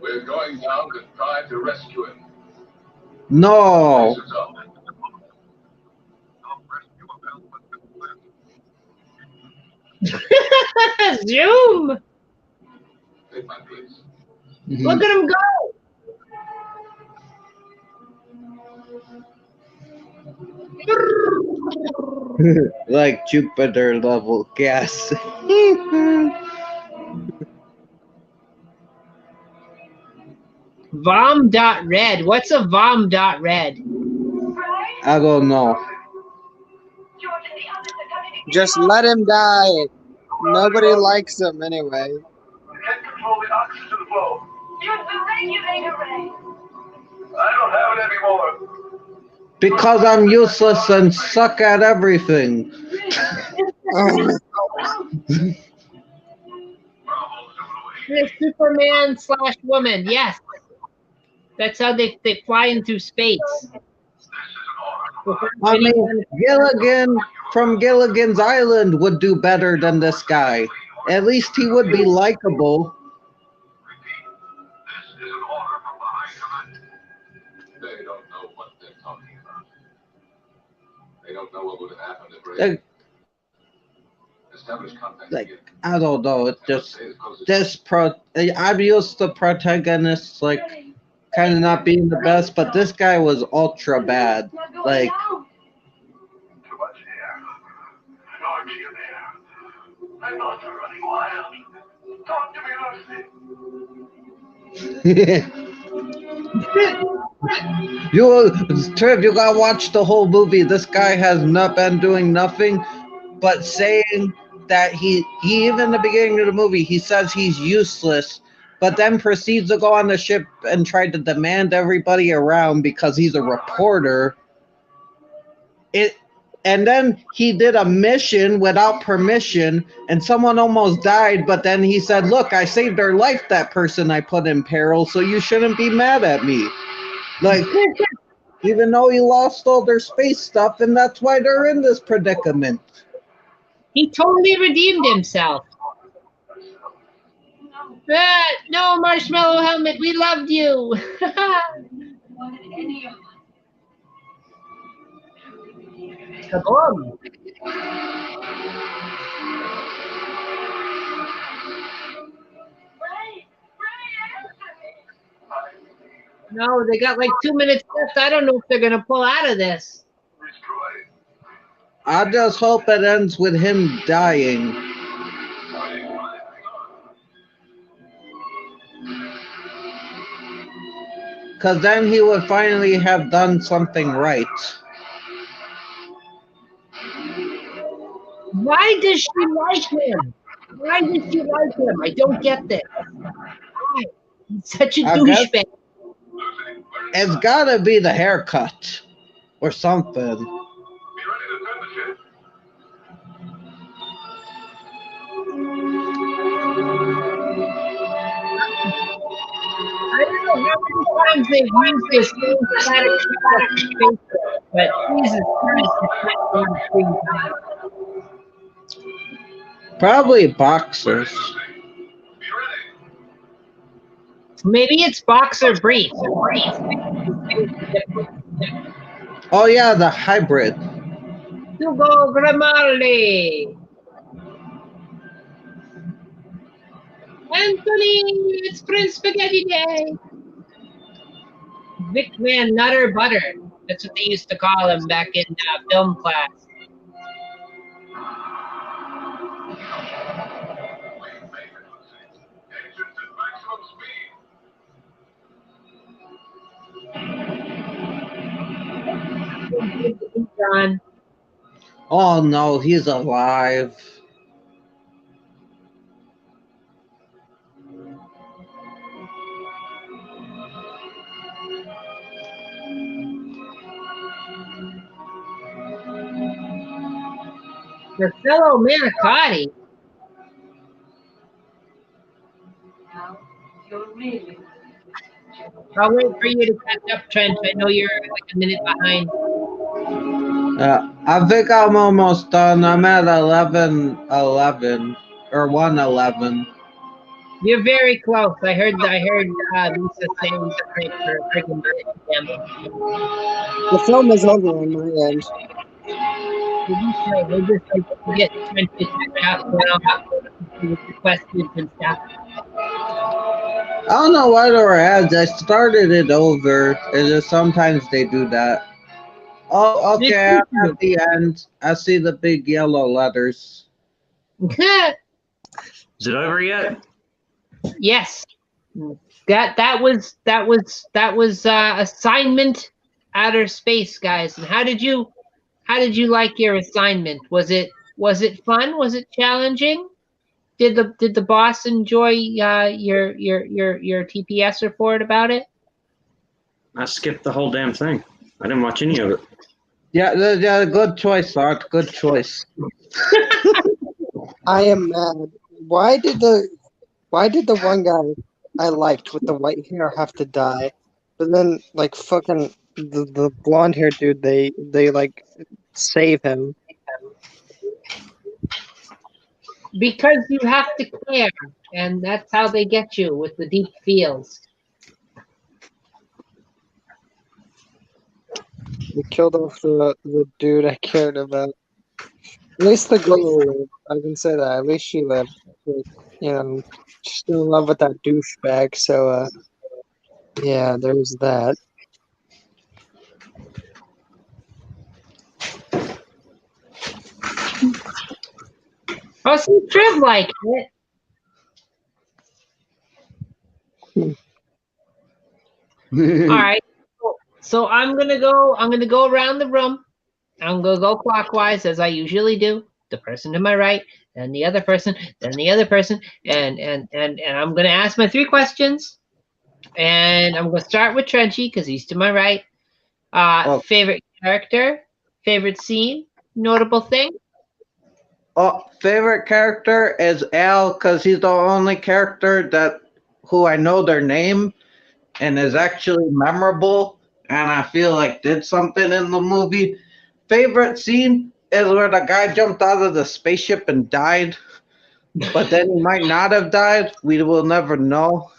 E: We're going down to try to rescue him.
B: No.
A: Zoom!
E: Take my place.
A: Look at him go!
B: Like Jupiter level gas.
A: Vom.red. What's a vom.red?
B: I don't know.
C: Just let him die. Nobody likes him anyway.
I: You can't control the oxygen flow.
F: You're the regulator, Ray.
I: I don't have it anymore.
B: Because I'm useless and suck at everything.
A: The Superman / woman. Yes. That's how they fly into space.
B: I mean, Gilligan from Gilligan's Island would do better than this guy. At least he would be likable.
E: They don't know what they're talking about. They don't know what would have happened if Ray established contact again.
B: I don't know. It's just I'm used to protagonists kind of not being the best, but this guy was ultra bad. Like,
I: Too much air. Archie in there. My thoughts are running wild. Talk to me, Lucy.
B: Trev, you gotta watch the whole movie. This guy has not been doing nothing but saying that he even in the beginning of the movie, he says he's useless, but then proceeds to go on the ship and try to demand everybody around because he's a reporter. And then he did a mission without permission, and someone almost died, but then he said, look, I saved their life, that person I put in peril, so you shouldn't be mad at me. Like, even though he lost all their space stuff, and that's why they're in this predicament.
A: He totally redeemed himself. No, Marshmallow Helmet, we loved you. Come on. No, they got like 2 minutes left. I don't know if they're going to pull out of this.
B: I just hope it ends with him dying. Because then he would finally have done something right.
A: Why does she like him? Why does she like him? I don't get this. Why? He's such a douchebag.
B: It's gotta be the haircut or something.
A: I don't know how many times they've used this same static shot, but Jesus Christ, it's not on screen time.
B: Probably boxers.
A: Maybe it's boxer brief.
B: Oh yeah, the hybrid.
A: Hugo Grimaldi. Anthony, it's Prince Spaghetti Day. Vic Van Nutter Butter. That's what they used to call him back in film class. John.
B: Oh no, he's alive.
A: Marcello Manicotti.
F: Now, you're really.
A: I'll wait for you to catch up, Trent. I know you're like a minute behind.
B: I think I'm almost done. I'm at 11:11 or 1:11.
A: You're very close. I heard Lisa say we should take her freaking damn.
C: The film is over on my end.
A: We'll just get trenches out with the questions and stuff.
B: I don't know why there were ads. I started it over. It's just sometimes they do that. Oh, okay. I'm at the end. I see the big yellow letters.
K: Is it over yet?
A: Yes. That was assignment outer space, guys. And how did you like your assignment? Was it fun? Was it challenging? Did the boss enjoy your TPS report about it?
K: I skipped the whole damn thing. I didn't watch any of it.
B: Yeah, good choice, Art. Good choice.
C: I am mad. Why did the one guy I liked with the white hair have to die? But then like fucking the blonde haired dude, they like save him.
A: Because you have to care, and that's how they get you with the deep feels.
C: We killed off the dude I cared about. At least the girl lived. I can say that. At least she lived. But, you know, she's still in love with that douchebag. So, yeah, there's that.
A: Oh, see, Triv liked it. All right. So I'm gonna go around the room. I'm gonna go clockwise as I usually do. The person to my right, then the other person, then the other person, and I'm gonna ask my 3 questions. And I'm gonna start with Trenchy because he's to my right. Favorite character, favorite scene, notable thing.
B: Oh, favorite character is Al because he's the only character who I know their name and is actually memorable and I feel like did something in the movie. Favorite scene is where the guy jumped out of the spaceship and died, but then he might not have died. We will never know.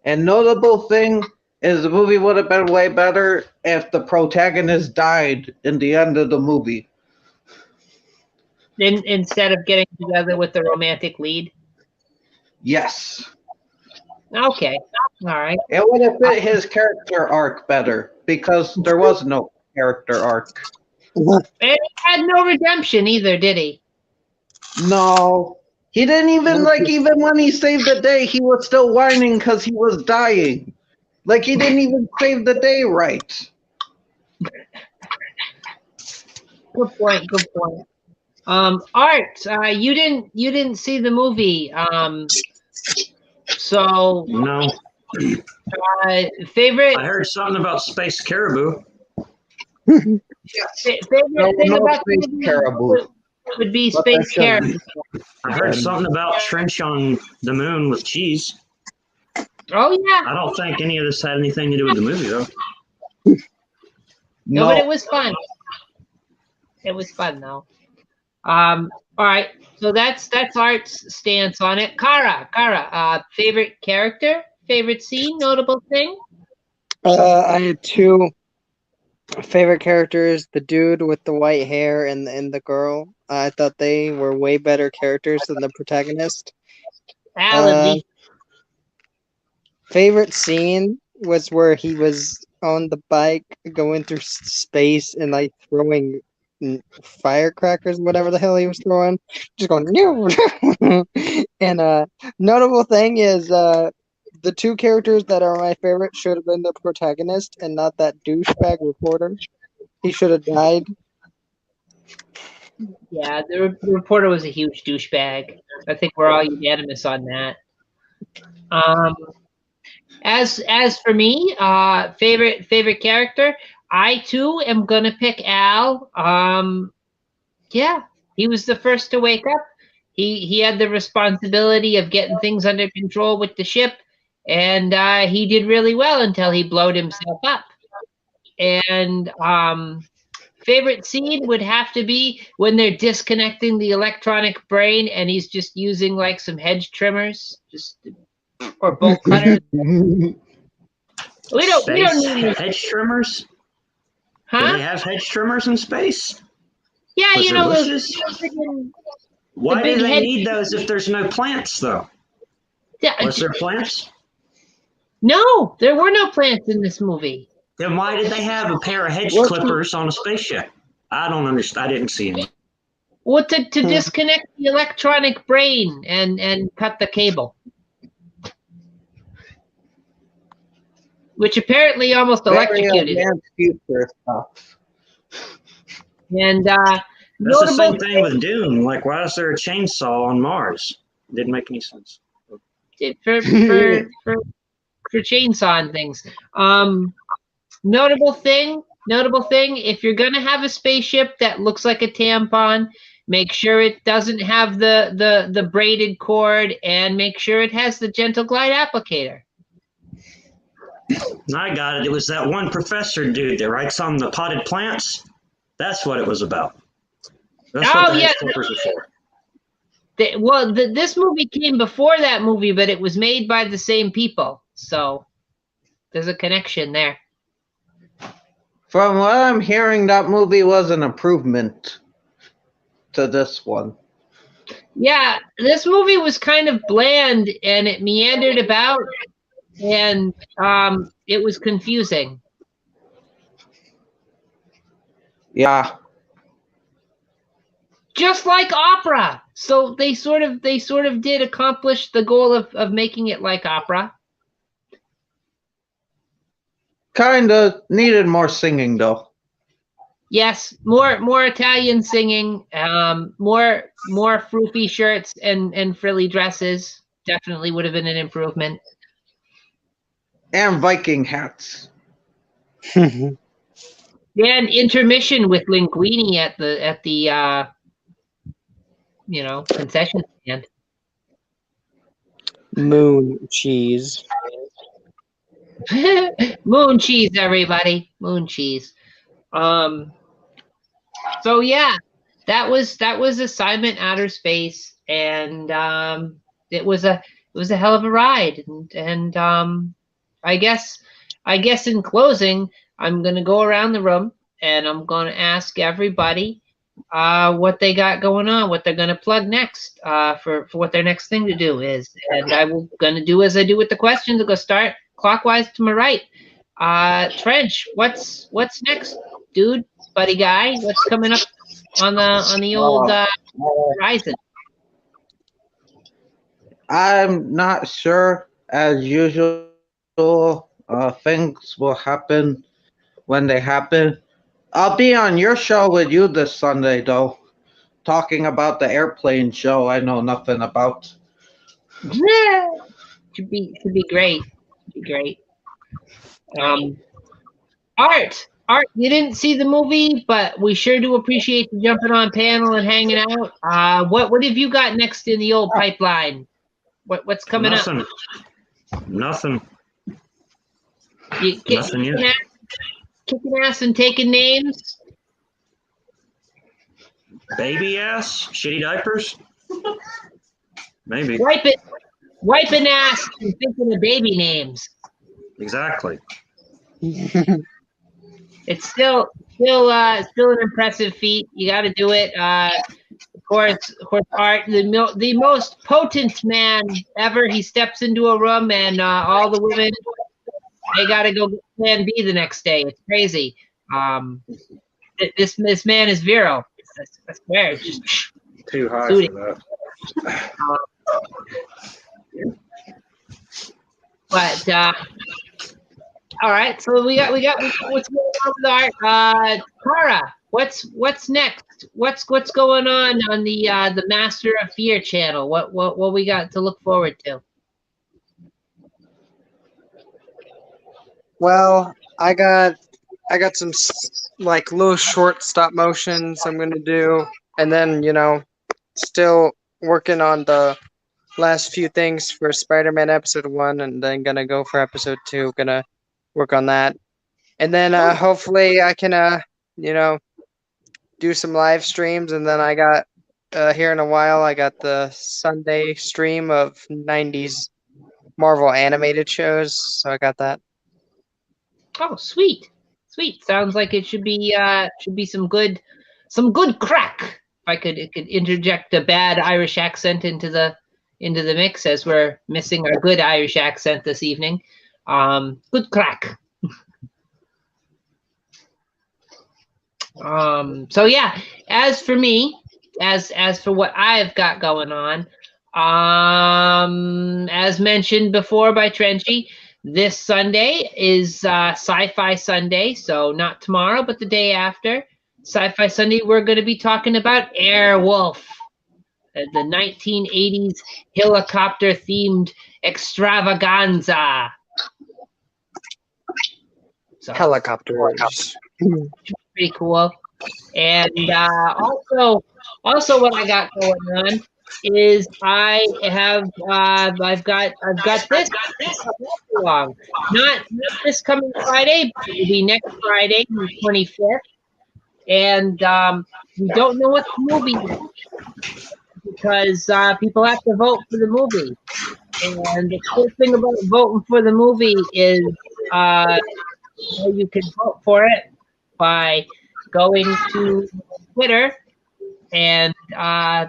B: And notable thing is the movie would have been way better if the protagonist died in the end of the movie.
A: Instead of getting together with the romantic lead?
B: Yes.
A: Okay. All right.
B: It would have fit his character arc better because there was no character arc.
A: And he had no redemption either, did he?
B: No. He didn't even, even when he saved the day, he was still whining because he was dying. Like, he didn't even save the day right.
A: Good point. Art, you didn't see the movie. So
K: no.
A: Favorite?
K: I heard something about Space Caribou.
A: Favorite thing about
B: Space Caribou
A: would be Space Caribou.
K: I heard something about Trench on the moon with cheese.
A: Oh yeah.
K: I don't think any of this had anything to do with the movie though.
A: No, but it was fun. It was fun though. All right. So that's Art's stance on it. Kara, favorite character, favorite scene, notable thing?
C: I had 2 favorite characters: the dude with the white hair and the girl. I thought they were way better characters than the protagonist. Favorite scene was where he was on the bike going through space and like throwing firecrackers, whatever the hell he was throwing, just going no. And notable thing is the 2 characters that are my favorite should have been the protagonist and not that douchebag reporter. He should have died.
A: Yeah, the reporter was a huge douchebag. I think we're all unanimous on that. As for me, favorite character, I too am gonna pick Al. Yeah, he was the first to wake up. He had the responsibility of getting things under control with the ship, and he did really well until he blowed himself up. And favorite scene would have to be when they're disconnecting the electronic brain and he's just using like some hedge trimmers, or bolt cutters. We don't need
K: hedge trimmers.
A: Huh?
K: Do they have hedge trimmers in space?
A: Yeah,
K: Was
A: you
K: there
A: know
K: bushes? Why do
A: big
K: they
A: hedge-
K: need those if there's no plants though?
A: Yeah,
K: Was there plants?
A: No, there were no plants in this movie.
K: Then why did they have a pair of hedge clippers on a spaceship? I don't understand. I didn't see any.
A: Well, to disconnect the electronic brain and cut the cable. Which apparently almost electrocuted it.
B: advanced future stuff.
A: And
K: That's the
A: notable
K: same thing with Dune. Like, why is there a chainsaw on Mars? Didn't make any sense.
A: for chainsawing things. Notable thing, if you're gonna have a spaceship that looks like a tampon, make sure it doesn't have the braided cord, and make sure it has the gentle glide applicator.
K: I got it. It was that one professor dude that writes on the potted plants. That's what it was about. That's what the hedge clippers are for.
A: This movie came before that movie, but it was made by the same people, so there's a connection there.
B: From what I'm hearing, that movie was an improvement to this one.
A: Yeah, this movie was kind of bland, and it meandered about, and it was confusing.
B: Yeah.
A: Just like opera. So they sort of did accomplish the goal of making it like opera.
B: Kinda needed more singing though.
A: Yes, more Italian singing, more froofy shirts and frilly dresses. Definitely would have been an improvement.
B: And Viking hats.
A: And intermission with linguine at the concession stand.
C: Moon cheese.
A: Moon cheese, everybody. Moon cheese. So yeah, that was Assignment Outer Space, and it was a hell of a ride. And I guess in closing, I'm gonna go around the room and I'm gonna ask everybody what they got going on, what they're gonna plug next, for what their next thing to do is. And I'm gonna do as I do with the questions. I'll go start clockwise to my right. Trench, what's next, dude, buddy guy? What's coming up on the old horizon?
B: I'm not sure. As usual, things will happen when they happen. I'll be on your show with you this Sunday, though, talking about the airplane show I know nothing about.
A: Yeah, should be great. Should be great. Art, you didn't see the movie, but we sure do appreciate you jumping on panel and hanging out. What have you got next in the old pipeline? What's coming up?
K: Nothing.
A: Nothing yet. Kicking ass and taking names.
K: Baby ass, shitty diapers. Maybe.
A: Wiping ass and thinking of baby names.
K: Exactly.
A: It's still an impressive feat. You got to do it. Of course, Art, the most potent man ever. He steps into a room and all the women, they got to go get Plan B the next day. It's crazy. This man is virile. I swear. It's just
K: too high for that.
A: But all right, so we got what's going on with Art. Cara, what's next? What's going on the Master of Fear channel? What we got to look forward to?
C: Well, I got some like little short stop motions I'm gonna do, and then still working on the last few things for Spider-Man episode 1, and then gonna go for episode 2. Gonna work on that, and then hopefully I can do some live streams, and then I got here in a while. I got the Sunday stream of 90s Marvel animated shows, so I got that.
A: Oh, sweet, sweet. Sounds like it should be some good crack. If I could interject a bad Irish accent into the mix, as we're missing our good Irish accent this evening. Good crack. So yeah, as for me, as for what I've got going on, as mentioned before by Trenchy, this Sunday is Sci-Fi Sunday, so not tomorrow, but the day after. Sci-Fi Sunday, we're going to be talking about Airwolf, the 1980s helicopter-themed extravaganza. So,
C: helicopters.
A: Pretty cool. And also what I got going on is I've got this long. Not this coming Friday, but it'll be next Friday, the 25th. And we don't know what the movie is because people have to vote for the movie. And the cool thing about voting for the movie is you can vote for it by going to Twitter and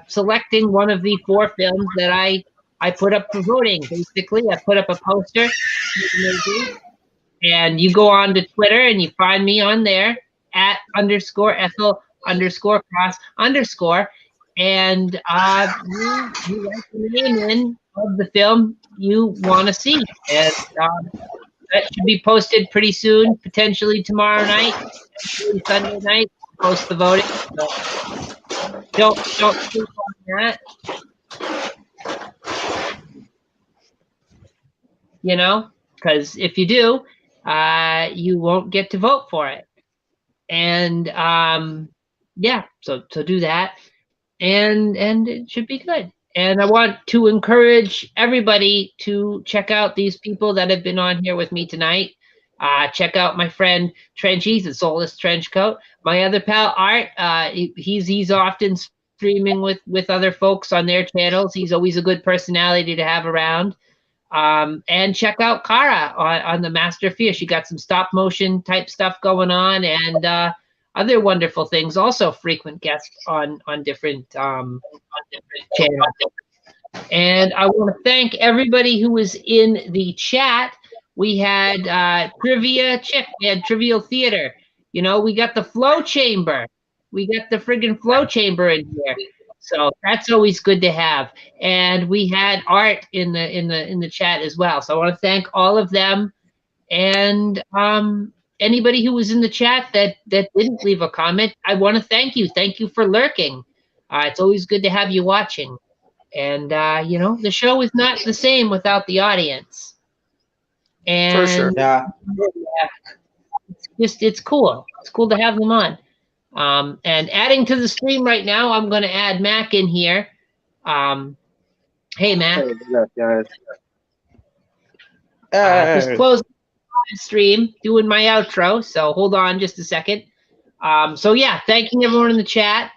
A: selecting one of the 4 films that I put up for voting. Basically, I put up a poster, and you go on to Twitter and you find me on there at @Ethel_Cross_, and you write the name in of the film you want to see, and that should be posted pretty soon, potentially tomorrow night, Sunday night. Post the voting. So don't sleep on that. You know, because if you do, you won't get to vote for it. And yeah, so do that, and it should be good. And I want to encourage everybody to check out these people that have been on here with me tonight. Check out my friend Trenchy, the Soulless Trenchcoat. My other pal Art, he's often streaming with other folks on their channels. He's always a good personality to have around. And check out Kara on the Master Fear. She got some stop motion type stuff going on, and other wonderful things. Also frequent guests on different channels. And I want to thank everybody who was in the chat. We had Trivia Chick. We had Trivial Theater. You know, we got the Flow Chamber. We got the friggin' Flow Chamber in here. So that's always good to have. And we had Art in the chat as well. So I want to thank all of them. And anybody who was in the chat that didn't leave a comment, I want to thank you. Thank you for lurking. It's always good to have you watching. And you know, the show is not the same without the audience. And
C: for sure.
B: Yeah.
A: It's cool. It's cool to have them on. And adding to the stream right now, I'm going to add Mac in here. Hey, Mac. Just close the stream, doing my outro. So hold on just a second. So yeah, thanking everyone in the chat.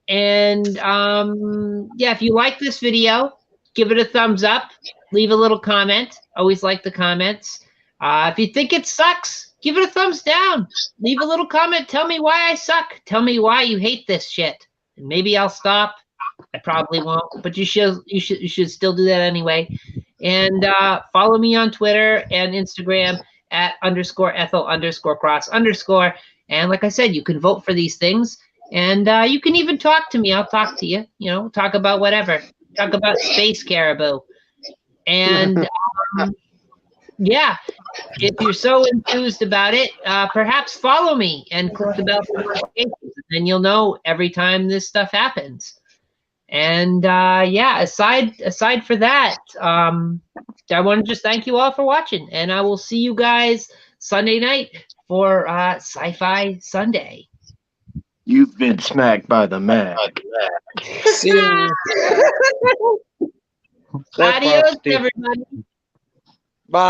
A: And yeah, if you like this video, give it a thumbs up. Leave a little comment. Always like the comments. If you think it sucks, give it a thumbs down. Leave a little comment. Tell me why I suck. Tell me why you hate this shit. And maybe I'll stop. I probably won't, but you should still do that anyway. And follow me on Twitter and Instagram at _Ethel_Cross_. And like I said, you can vote for these things, and you can even talk to me. I'll talk to you. You know, talk about whatever. Talk about Space Caribou. And yeah, if you're so enthused about it, perhaps follow me and click the bell for notifications, and then you'll know every time this stuff happens. And yeah, aside for that, I want to just thank you all for watching, and I will see you guys Sunday night for Sci-Fi Sunday.
L: You've been smacked by the Mac.
C: See you.
A: Adios, everybody.